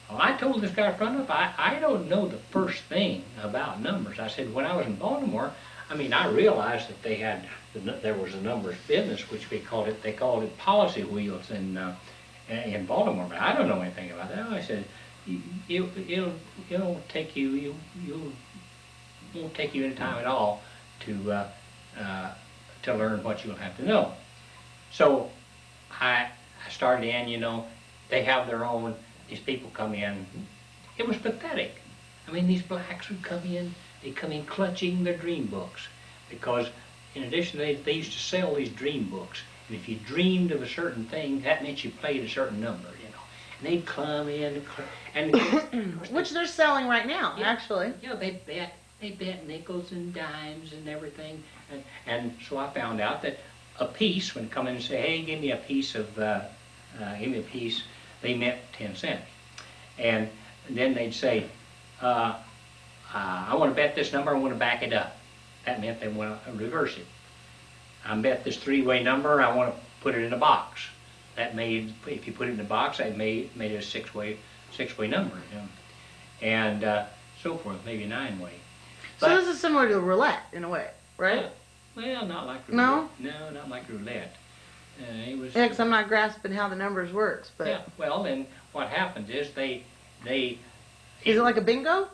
Well, I told this guy front up, I don't know the first thing about numbers. I said, when I was in Baltimore, I mean, I realized that there was a numbers business, which they called it policy wheels in Baltimore, but I don't know anything about that. I said, it won't take you any time at all to learn what you'll have to know. So I started in, you know, they have their own, these people come in. It was pathetic. I mean, these blacks would come in, they'd come in clutching their dream books, because in addition, they used to sell these dream books. And if you dreamed of a certain thing, that meant you played a certain number, you know. And they'd come in, and which they're selling right now, yeah, actually. Yeah, they bet nickels and dimes and everything. And so I found out that a piece, when come in and say, hey, give me a piece, they meant 10 cents. And then they'd say, I want to bet this number, I want to back it up. That meant they want to reverse it. I bet this three-way number, I want to put it in a box. That made, if you put it in a box, that made it a six-way number. You know? And so forth, maybe 9-way. So this is similar to roulette in a way, right? Well, not like roulette. No? No, not like roulette. It was. Yeah, because I'm not grasping how the numbers works, but. Yeah, well, then what happens is they. Is it like a bingo?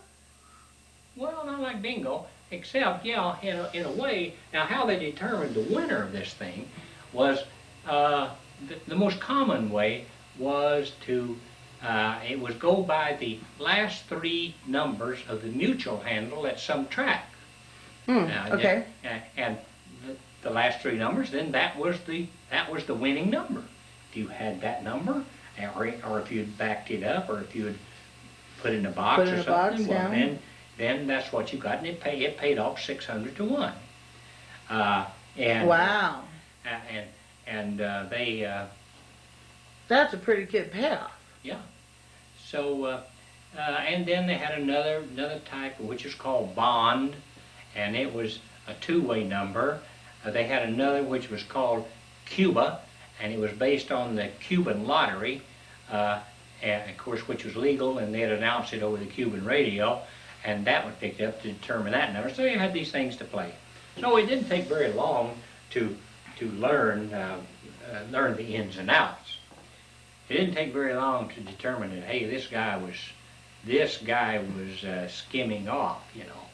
Well, not like bingo, except, yeah, in a way. Now, how they determined the winner of this thing was, the most common way was to, it was go by the last 3 numbers of the mutual handle at some track. Okay. And the last 3 numbers, then that was the winning number. If you had that number, or if you'd backed it up, or if you had put it in a box or something, well, yeah. then that's what you got, and it paid off 600 to 1. And wow. And they. That's a pretty good payoff. Yeah. So and then they had another type, which is called bond, and it was a 2-way number. They had another which was called Cuba, and it was based on the Cuban lottery, and of course, which was legal, and they'd announce it over the Cuban radio, and that was picked up to determine that number. So you had these things to play. So it didn't take very long to learn the ins and outs. It didn't take very long to determine that, hey, this guy was skimming off, you know.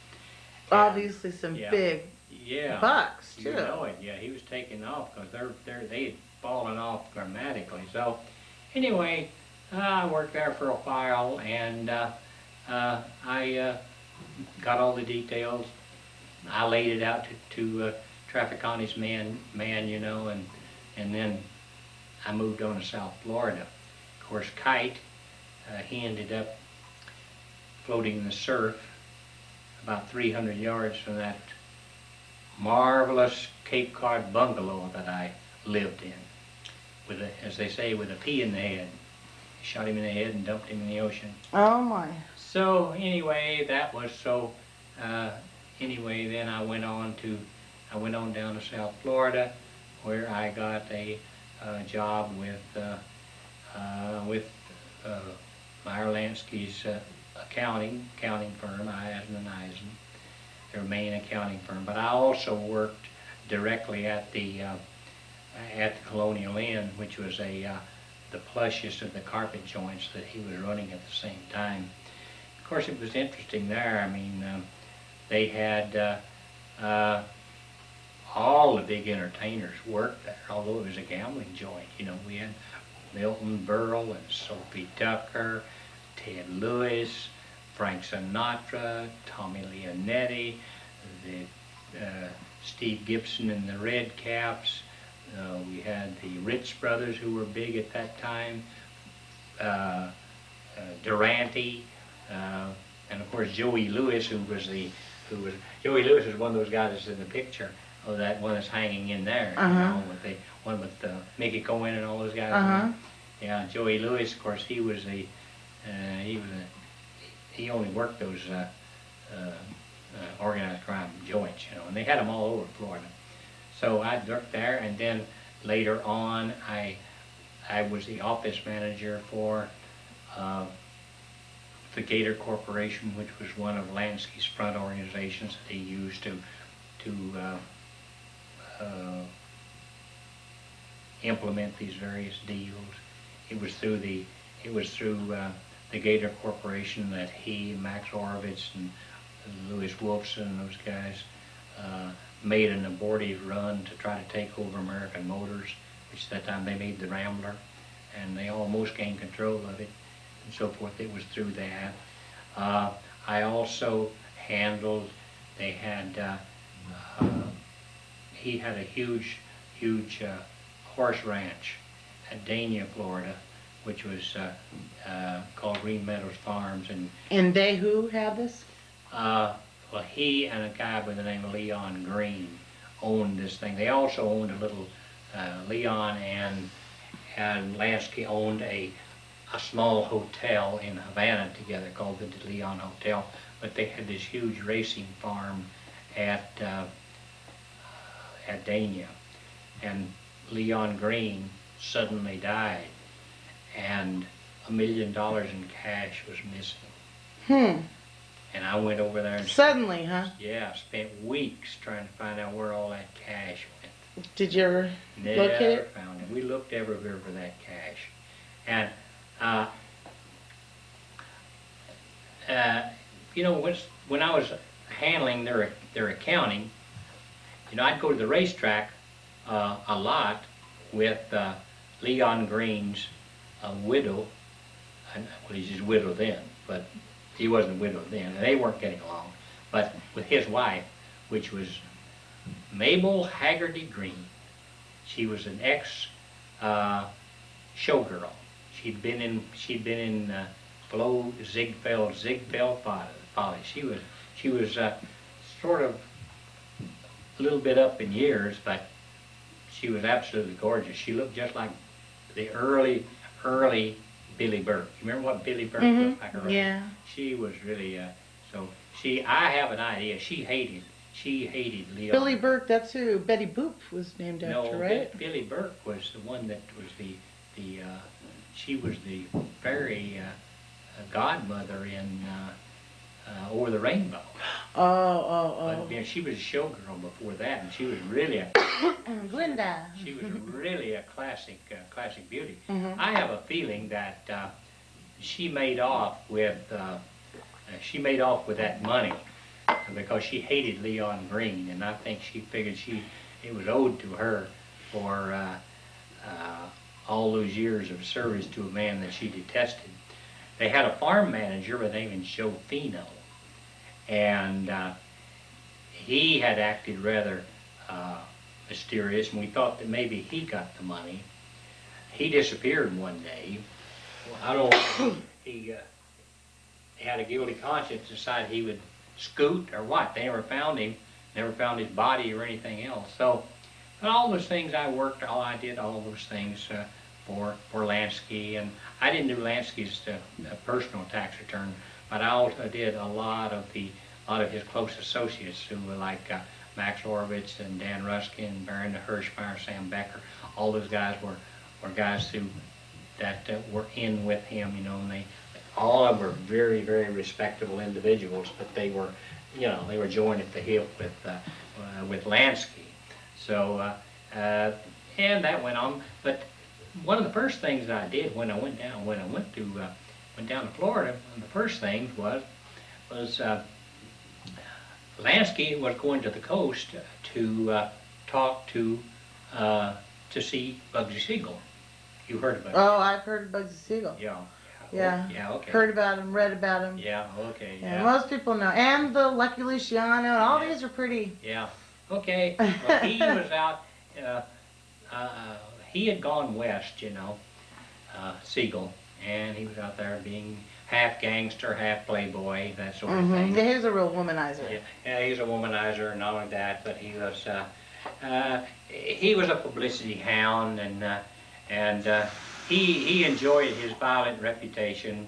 Obviously, some yeah. big Yeah, bucks too. you know it. Yeah, he was taking off because they had fallen off dramatically. So, anyway, I worked there for a while, and I got all the details. I laid it out to Trafficante's man, you know, and then I moved on to South Florida. Of course, Kite, he ended up floating in the surf about 300 yards from that marvelous Cape Cod bungalow that I lived in, with a, as they say, with a pea in the head. Shot him in the head and dumped him in the ocean. Oh my. So anyway, that was so. Anyway, then I went on down to South Florida, where I got a job with Meyer Lansky's accounting firm, Eisen, their main accounting firm. But I also worked directly at the Colonial Inn, which was the plushest of the carpet joints that he was running at the same time. Of course, it was interesting there. I mean, they had all the big entertainers worked there, although it was a gambling joint. You know, we had Milton Berle and Sophie Tucker, Ted Lewis, Frank Sinatra, Tommy Leonetti, Steve Gibson and the Red Caps. We had the Ritz brothers, who were big at that time, Durante, and of course Joey Lewis, Joey Lewis is one of those guys that's in the picture. Oh, that one that's hanging in there, you know, with the one with Mickey Cohen and all those guys. Yeah, Joey Lewis, of course, he only worked those organized crime joints, you know, and they had them all over Florida. So I worked there, and then later on, I was the office manager for the Gator Corporation, which was one of Lansky's front organizations that he used to implement these various deals. It was through the Gator Corporation that he, Max Orovitz, and Louis Wolfson and those guys made an abortive run to try to take over American Motors, which at that time they made the Rambler, and they almost gained control of it and so forth. It was through that. I also handled, they had, he had a huge horse ranch at Dania, Florida, which was called Green Meadows Farms. And they who had this? Well, he and a guy by the name of Leon Green owned this thing. They also owned a little, Leon and Lansky owned a small hotel in Havana together called the Leon Hotel. But they had this huge racing farm at Dania. And Leon Green suddenly died, and $1 million in cash was missing. And I went over there and suddenly, huh? Yeah, spent weeks trying to find out where all that cash went. Did you ever locate it? Never found it. We looked everywhere for that cash. And you know, when I was handling their accounting, you know, I'd go to the racetrack a lot with Leon Green's widow. Well, he's his widow then, but he wasn't widowed then, and they weren't getting along. But with his wife, which was Mabel Haggerty Green, she was an ex showgirl. She'd been in Flo Ziegfeld Folly. She was sort of a little bit up in years, but she was absolutely gorgeous. She looked just like the early Billy Burke. You remember what Billy Burke looked like earlier? Yeah. She was really I have an idea. She hated Leon. Billy Burke, that's who Betty Boop was named after, right? No, Billy Burke was the one that was she was the fairy godmother in Over the Rainbow. Oh. But, you know, she was a showgirl before that, and she was really Glinda. She was really a classic beauty. I have a feeling that she made off with that money because she hated Leon Green, and I think she figured it was owed to her for all those years of service to a man that she detested. They had a farm manager by the name of Joe Fino, and he had acted rather mysterious, and we thought that maybe he got the money. He disappeared one day. Well, I don't know, he had a guilty conscience, decided he would scoot or what. They never found him, never found his body or anything else. So, but all those things I did all those things for Lansky, and I didn't do Lansky's personal tax return, but I also did a lot of his close associates who were like Max Orovitz and Dan Ruskin, Baron Hirschmeyer, Sam Becker. All those guys were guys that were in with him, you know, and all of them were very, very respectable individuals, but they were, you know, they were joined at the hip with Lansky. So, and that went on. But one of the first things that I did when I went down to Florida, one of the first things was Lansky was going to the coast to talk to see Bugsy Siegel. You heard about him? Oh, I've heard of Bugsy Siegel. Yeah. Yeah. Yeah, okay. Heard about him, read about him. Yeah, okay. Yeah, most people know. And the Lucky Luciano, and all these are pretty. Yeah, okay. Well, he was out, he had gone west, you know, Siegel, and he was out there being half gangster, half playboy, that sort of thing. Yeah, he was a real womanizer. Yeah, he was a womanizer, and not only that, but he was a publicity hound, and he enjoyed his violent reputation,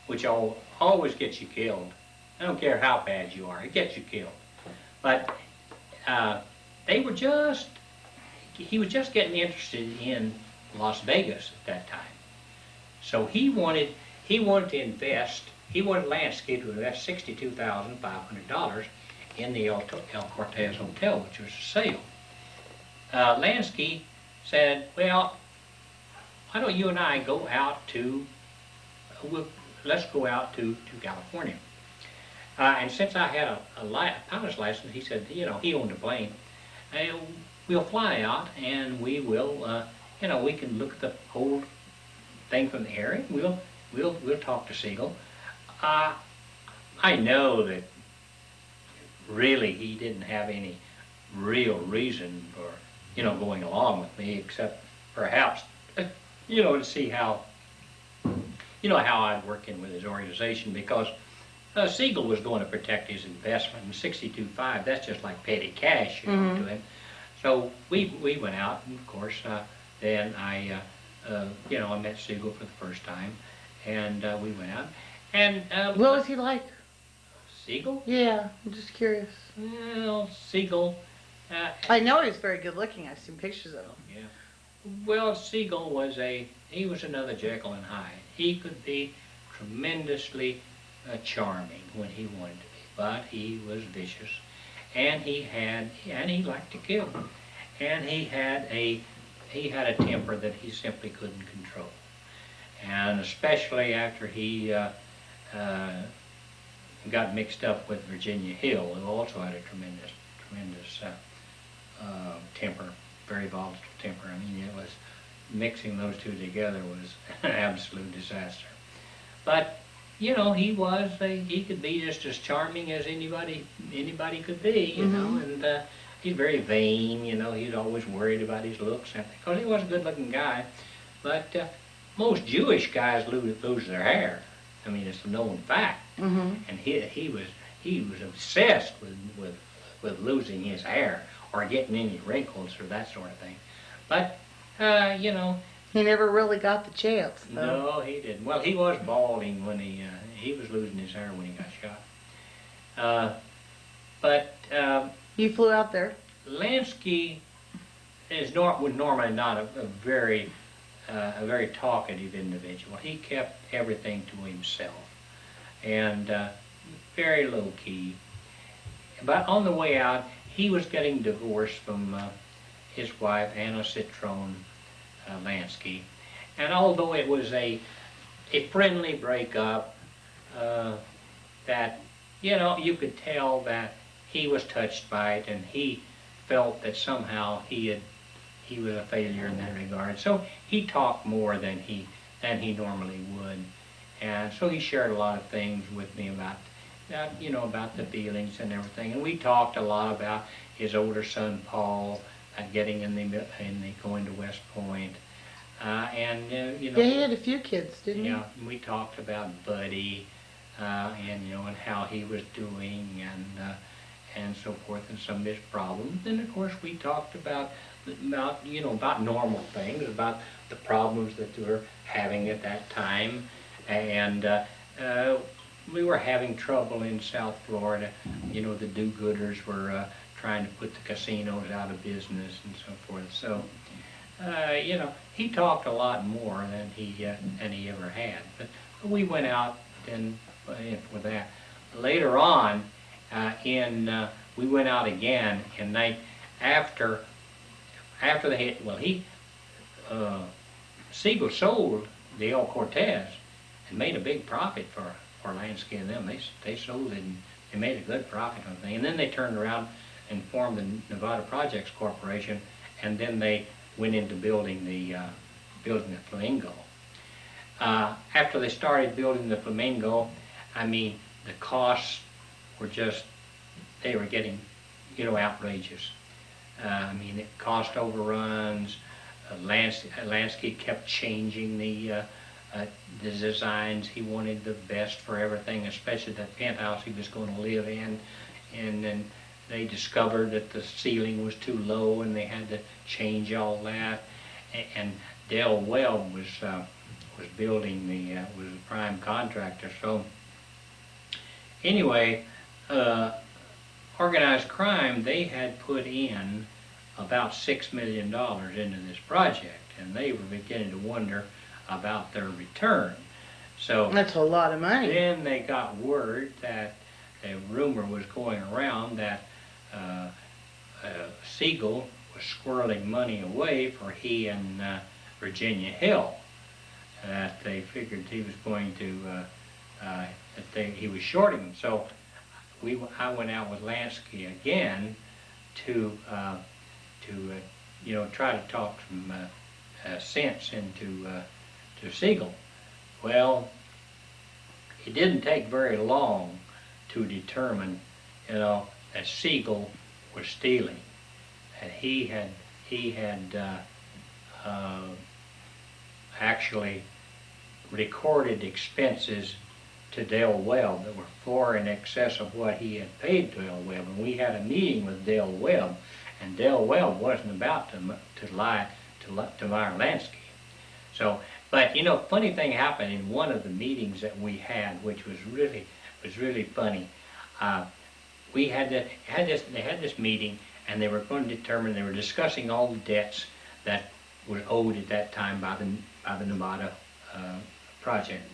which always gets you killed. I don't care how bad you are, it gets you killed. But he was just getting interested in Las Vegas at that time. So he wanted to invest, he wanted Lansky to invest $62,500 in the El Cortez Hotel, which was a sale. Lansky said, well, why don't you and I go out to, let's go out to California. And since I had a pilot's license, he said, you know, he owned a plane. We'll fly out and we will, you know, we can look at the whole thing from the air. We'll talk to Siegel. I know that really he didn't have any real reason for, you know, going along with me, except perhaps, you know, to see how, you know, how I'd work in with his organization, because Siegel was going to protect his investment, and $62,500, that's just like petty cash, you know, to him. So we went out, and of course, then I, you know, I met Siegel for the first time, and we went out. And what was he like? Siegel? Yeah, I'm just curious. Well, Siegel. I know he was very good looking. I've seen pictures of him. Yeah. Well, Siegel was he was another Jekyll and Hyde. He could be tremendously charming when he wanted to be, but he was vicious, and he liked to kill, and he had a temper that he simply couldn't control, and especially after he got mixed up with Virginia Hill, who also had a tremendous temper, very volatile temper. I mean, it was mixing those two together was an absolute disaster. But you know, he could be just as charming as anybody could be, you know, and he's very vain, you know. He's always worried about his looks, because he was a good-looking guy. But most Jewish guys lose their hair. I mean, it's a known fact. And he was obsessed with losing his hair or getting any wrinkles or that sort of thing. But you know, he never really got the chance, though. No, he didn't. Well, he was balding when he was losing his hair when he got shot. But you flew out there. Lansky was normally not a very talkative individual. He kept everything to himself, and very low key. But on the way out, he was getting divorced from his wife, Anna Citrone Lansky. And although it was a friendly breakup, that, you know, you could tell that he was touched by it, and he felt that somehow he he was a failure in that regard. So he talked more than he normally would, and so he shared a lot of things with me about that, you know, about the feelings and everything. And we talked a lot about his older son Paul, getting in the going to West Point, you know. Yeah, he had a few kids, didn't he? Yeah, we talked about Buddy, and you know, and how he was doing, and so forth, and some of his problems. And of course, we talked about you know, about normal things, about the problems that they were having at that time, and we were having trouble in South Florida. You know, the do-gooders were trying to put the casinos out of business and so forth. So, you know, he talked a lot more than he ever had. But we went out and for that. Later on, we went out again in after they hit. Well, Siegel sold the El Cortez and made a big profit for Lansky and them. They sold it and they made a good profit on the thing. And then they turned around and formed the Nevada Projects Corporation, and then they went into building the Flamingo. After they started building the Flamingo, I mean, the costs were just, they were getting, you know, outrageous. I mean, it cost overruns. Lansky kept changing the designs. He wanted the best for everything, especially that penthouse he was going to live in. And then they discovered that the ceiling was too low, and they had to change all that. And Del Webb was building was a prime contractor. So anyway, organized crime, they had put in about $6 million into this project, and they were beginning to wonder about their return. So that's a lot of money. Then they got word that a rumor was going around that Siegel was squirreling money away for he and Virginia Hill. That they figured he was going to, he was shorting them. So I went out with Lansky again to you know, try to talk some sense into to Siegel. Well, it didn't take very long to determine, you know, that Siegel was stealing, and he had actually recorded expenses to Del Webb that were far in excess of what he had paid to Del Webb. And we had a meeting with Del Webb, and Del Webb wasn't about to lie to Meyer Lansky. So, but you know, funny thing happened in one of the meetings that we had, which was really funny. They had this meeting, and they were going to determine, they were discussing all the debts that were owed at that time by the Nevada project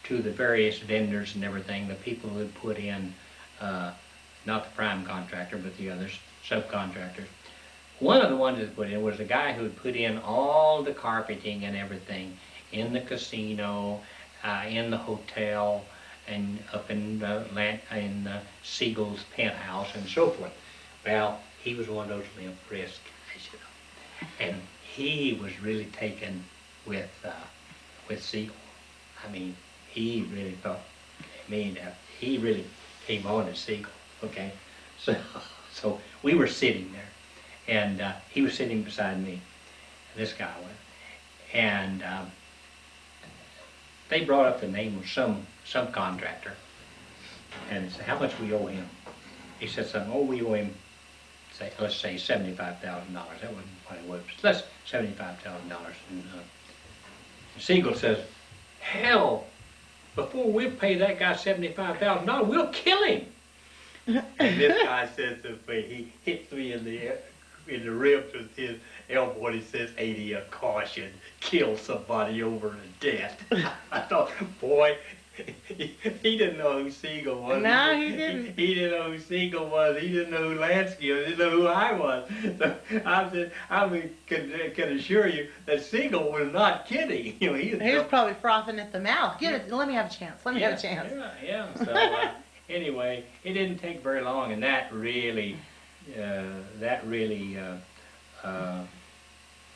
to the various vendors and everything, the people who had put in, not the prime contractor, but the others, subcontractors. One of the ones that put in was the guy who had put in all the carpeting and everything in the casino, in the hotel, and up in Siegel's penthouse and so forth. Well, he was one of those limp wrist guys, you know, and he was really taken with Siegel. I mean, he really thought, he really came on to Siegel. Okay, so we were sitting there, and he was sitting beside me, this guy was, and they brought up the name of some subcontractor, and they said, how much we owe him? He said something, oh, we owe him, let's say $75,000. That wasn't what it was, but let's $75,000. And Siegel says, hell, before we pay that guy $75,000, we'll kill him. And this guy says to me, he hits me in the ribs with his elbow, and he says, 80 a caution, kill somebody over a debt. I thought, boy, he didn't know who Siegel was. No, he didn't. He didn't know who Siegel was. He didn't know who Lansky was. He didn't know who I was. So I said, can assure you that Siegel was not kidding. You know, he was probably frothing at the mouth. Let me have a chance. Let me have a chance. Yeah. So anyway, it didn't take very long, and that really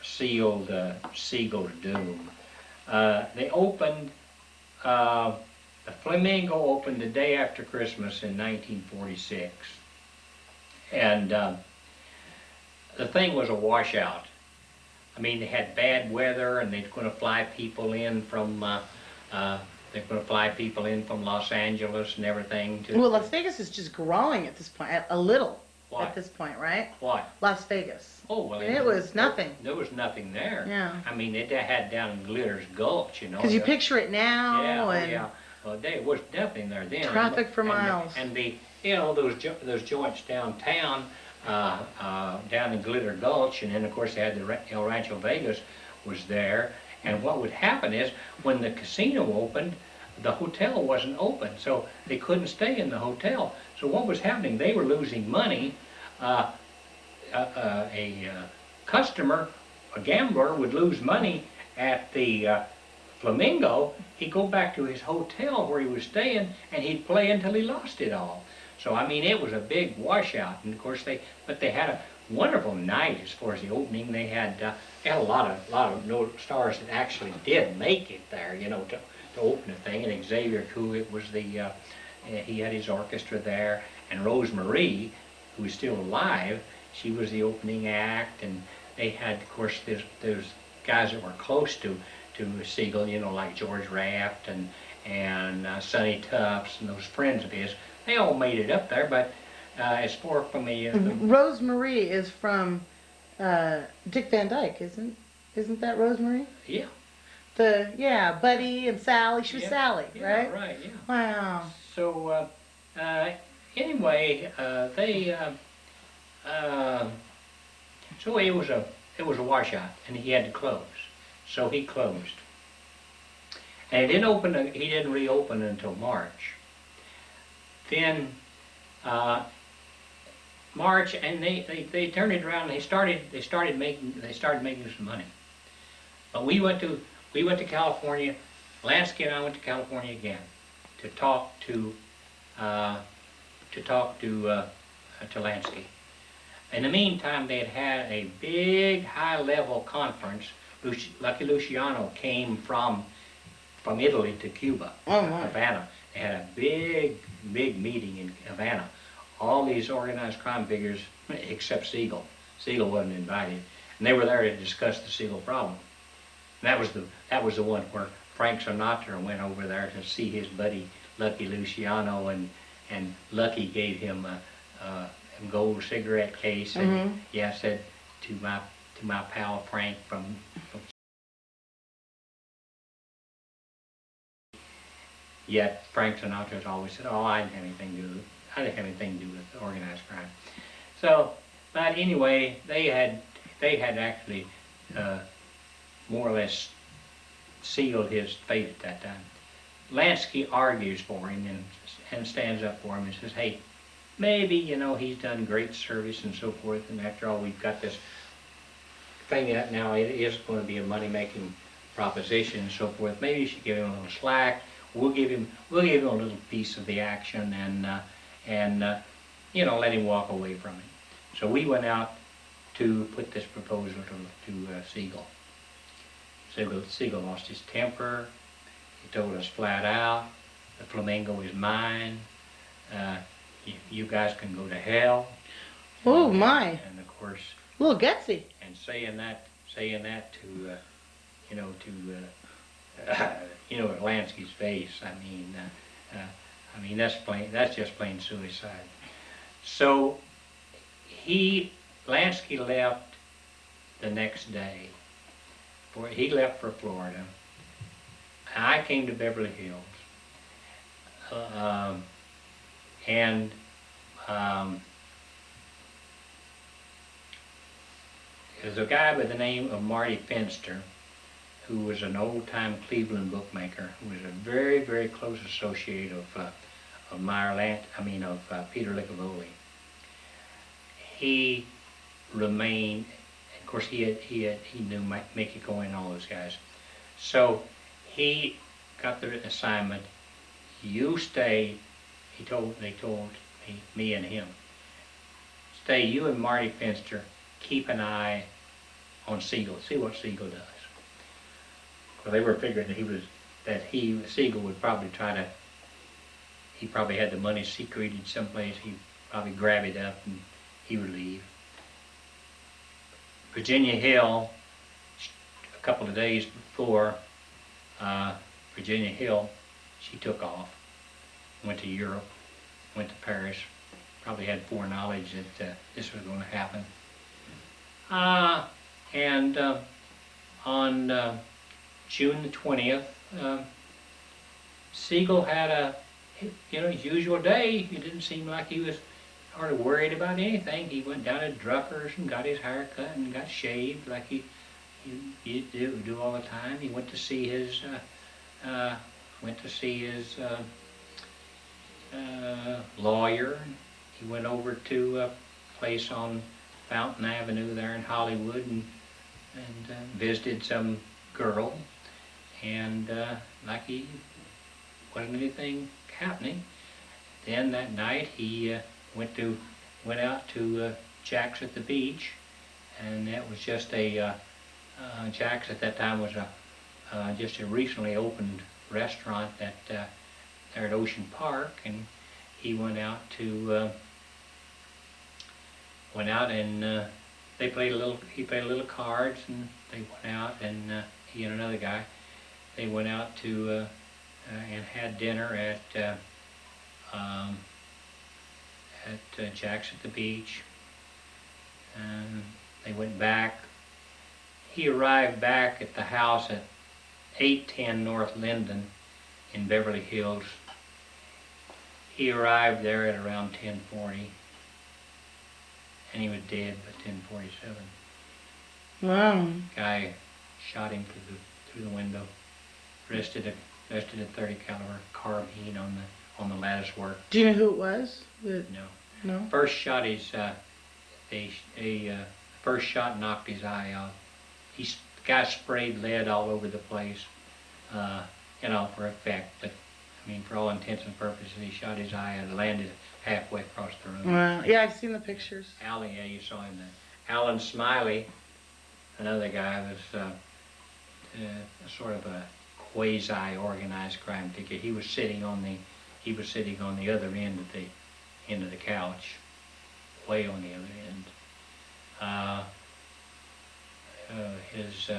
sealed Siegel's doom. They opened, the Flamingo opened the day after Christmas in 1946. And the thing was a washout. I mean, they had bad weather, and they're going to fly people in from Los Angeles and everything. Well, Las Vegas is just growing at this point, a little. Why? At this point, right? Why? Las Vegas. Oh, well, And it was nothing. There was nothing there. Yeah. I mean, they had down in Glitter's Gulch, you know. Because you picture it now, Yeah, and yeah. Well, there was nothing there then. traffic for miles. And the, you know, those joints downtown, down in Glitter Gulch, and then of course they had the El Rancho Vegas was there. And what would happen is when the casino opened, the hotel wasn't open, so they couldn't stay in the hotel. So what was happening? They were losing money. A customer, a gambler, would lose money at the Flamingo. He'd go back to his hotel where he was staying, and he'd play until he lost it all. So I mean, it was a big washout. And of course they had a wonderful night as far as the opening. They had a lot of stars that actually did make it there, you know, to open the thing. And Xavier Coué was the he had his orchestra there, and Rose Marie, who is still alive, she was the opening act. And they had, of course, those guys that were close to Siegel, you know, like George Raft and Sonny Tufts and those friends of his. They all made it up there, but as far from the Rose Marie is from Dick Van Dyke, isn't that Rose Marie? Yeah. Buddy and Sally. She was Sally, yeah, right? Right. Yeah. Wow. So anyway, so it was a washout, and he had to close. So he closed, and he didn't reopen until March. Then March, and they turned it around. And they started making some money. But we went to California. Lansky and I went to California again to talk to Lansky. In the meantime, they had a big high-level conference. Lucky Luciano came from Italy to Cuba, Havana. They had a big meeting in Havana. All these organized crime figures, except Siegel. Siegel wasn't invited, and they were there to discuss the Siegel problem. And that was the one where Frank Sinatra went over there to see his buddy Lucky Luciano, and Lucky gave him a gold cigarette case, and said to my pal Frank from Yet Frank Sinatra's always said, "Oh, I didn't have anything to do with it. I didn't have anything to do with organized crime." So, but anyway, they had actually more or less sealed his fate at that time. Lansky argues for him and stands up for him and says, "Hey, maybe, you know, he's done great service and so forth, and after all, we've got this thing that now it is going to be a money-making proposition and so forth. Maybe you should give him a little slack. We'll give him a little piece of the action, and you know, let him walk away from it." So we went out to put this proposal to Siegel. Siegel lost his temper. He told us flat out, "The Flamingo is mine. You guys can go to hell." Oh my! And of course, a little gutsy. And saying that to Lansky's face. I mean that's just plain suicide. So Lansky left the next day. He left for Florida. I came to Beverly Hills. There's a guy by the name of Marty Finster, who was an old-time Cleveland bookmaker, who was a very, very close associate of Peter Licavoli. He remained. Of course, he knew Mickey Cohen and all those guys. So he got the assignment. You stay. They told me and him. Stay. You and Marty Finster keep an eye on Siegel. See what Siegel does. Well, they were figuring that Siegel would probably he probably had the money secreted someplace. He'd probably grab it up and he would leave. Virginia Hill, a couple of days before, Virginia Hill, she took off, went to Europe, went to Paris, probably had foreknowledge that this was going to happen. And on June the 20th, Siegel had his usual day. He didn't seem like he was hardly worried about anything. He went down to Drucker's and got his hair cut and got shaved like he do all the time. He went to see his lawyer. He went over to a place on Fountain Avenue there in Hollywood and visited some girl, and like he wasn't anything happening. Then that night he went out to Jack's at the beach, and that was just Jack's at that time was just a recently opened restaurant there at Ocean Park, and he went out and he played a little cards, and they went out, and he and another guy, they went out to and had dinner at Jack's at the beach, and they went back. He arrived back at the house at 810 North Linden in Beverly Hills. He arrived there at around 10:40, and he was dead by 10:47. Wow. Guy shot him through the window. Rested a 30 caliber carbine on the lattice work. Do you know who it was? No. No. First shot first shot knocked his eye out. The guy sprayed lead all over the place, for effect. But I mean, for all intents and purposes, he shot his eye and landed halfway across the room. Wow. Yeah, I've seen the pictures. You saw him there. Alan Smiley, another guy, was sort of a quasi-organized crime figure. He was sitting on the other end of the couch, way on the other end. His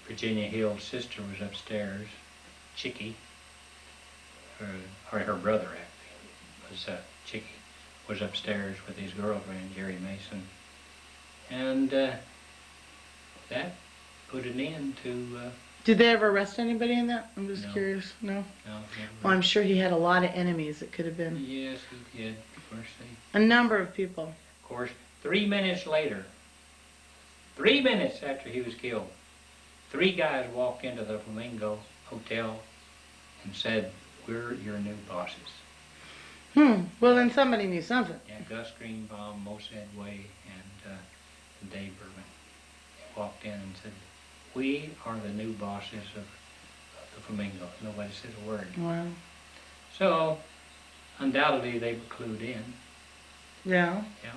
Virginia Hill sister was upstairs. Chicky, her brother actually was Chicky, was upstairs with his girlfriend Jerry Mason, and that put an end to. Did they ever arrest anybody in that? I'm just No. curious. No? No, Well, I'm sure he had a lot of enemies. It could have been yes, he did. Of course, a number of people. Of course, 3 minutes later, 3 minutes after he was killed, 3 guys walked into the Flamingo Hotel and said, "We're your new bosses." Well, then somebody knew something. Yeah, Gus Greenbaum, Mosad Way, and Dave Berman. They walked in and said, "We are the new bosses of the Flamingo." Nobody said a word. Wow. So, undoubtedly, they were clued in. Yeah. Yeah.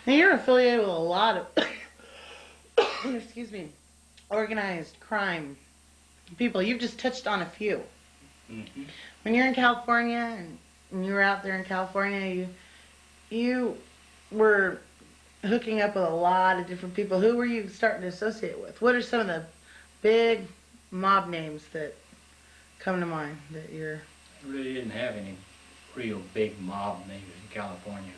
Now you're affiliated with a lot of, excuse me, organized crime people. You've just touched on a few. Mm-hmm. When you're in California and you were out there in California, you were hooking up with a lot of different people. Who were you starting to associate with? What are some of the big mob names that come to mind that you're... They really didn't have any real big mob names in California.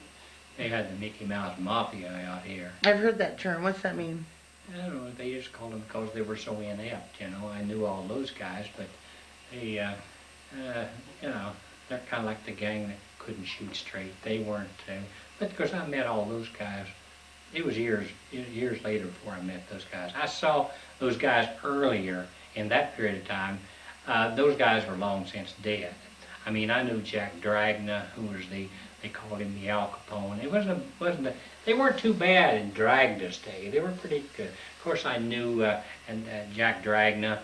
They had the Mickey Mouse Mafia out here. I've heard that term. What's that mean? I don't know, they just called them because they were so inept, I knew all those guys, but they, they're kind of like the gang that couldn't shoot straight. They weren't, but because I met all those guys, it was years later before I met those guys. I saw those guys earlier in that period of time. Those guys were long since dead. I mean, I knew Jack Dragna, who was they called him the Al Capone. It wasn't they weren't too bad in Dragna's day. They were pretty good. Of course, I knew Jack Dragna.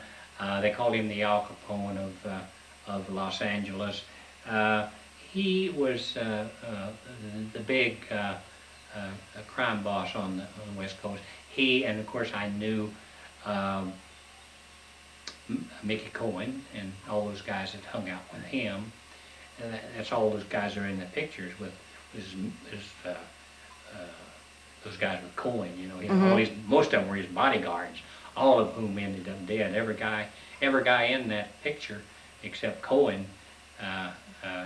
They called him the Al Capone of Los Angeles. He was the big a crime boss on the West Coast. He, and of course I knew um, Mickey Cohen and all those guys that hung out with him. And that's all those guys are in the pictures with those guys with Cohen. You know, all most of them were his bodyguards, all of whom ended up dead. Every guy in that picture except Cohen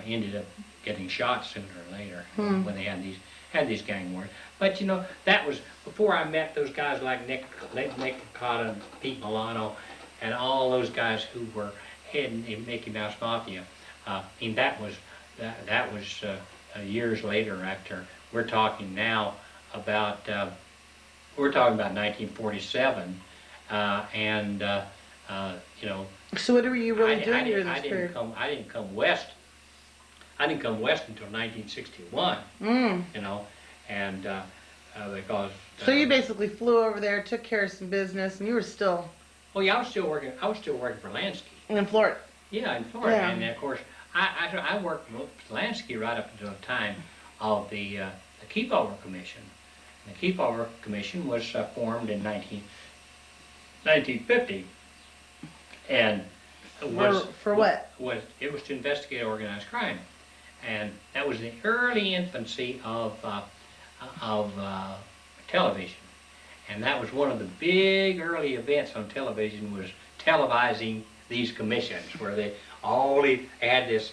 ended up getting shot sooner or later when they had these gang wars. But you know, that was before I met those guys like Nick Cotta, Pete Milano, and all those guys who were heading the Mickey Mouse Mafia. I mean, that was years later. After we're talking now about 1947, and you know. So what were you really doing during this I period? I didn't come west. I didn't come west until 1961. You know, and because. So you basically flew over there, took care of some business, and you were still. Oh yeah, I was still working for Lansky. In Florida. Yeah, in Florida, Yeah. and of course I worked with Lansky right up until the time of the Keepover Commission. And the Keepover Commission was formed in 1950, and was For what? It was to investigate organized crime, and that was the early infancy of television. And that was one of the big early events on television, was televising these commissions where they all had this,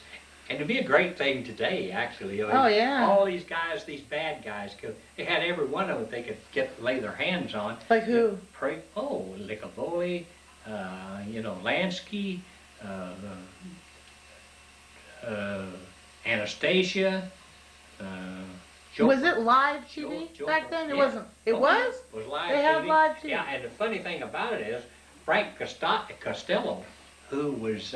and it'd be a great thing today, actually. I mean, Oh, yeah. all these guys, these bad guys, they had every one of them they could lay their hands on. Like who? Licavoli, you know, Lansky, Anastasia. Was it live TV back then? It wasn't. It was? It was live They had TV. live TV. Yeah, and the funny thing about it is, Frank Costello, who was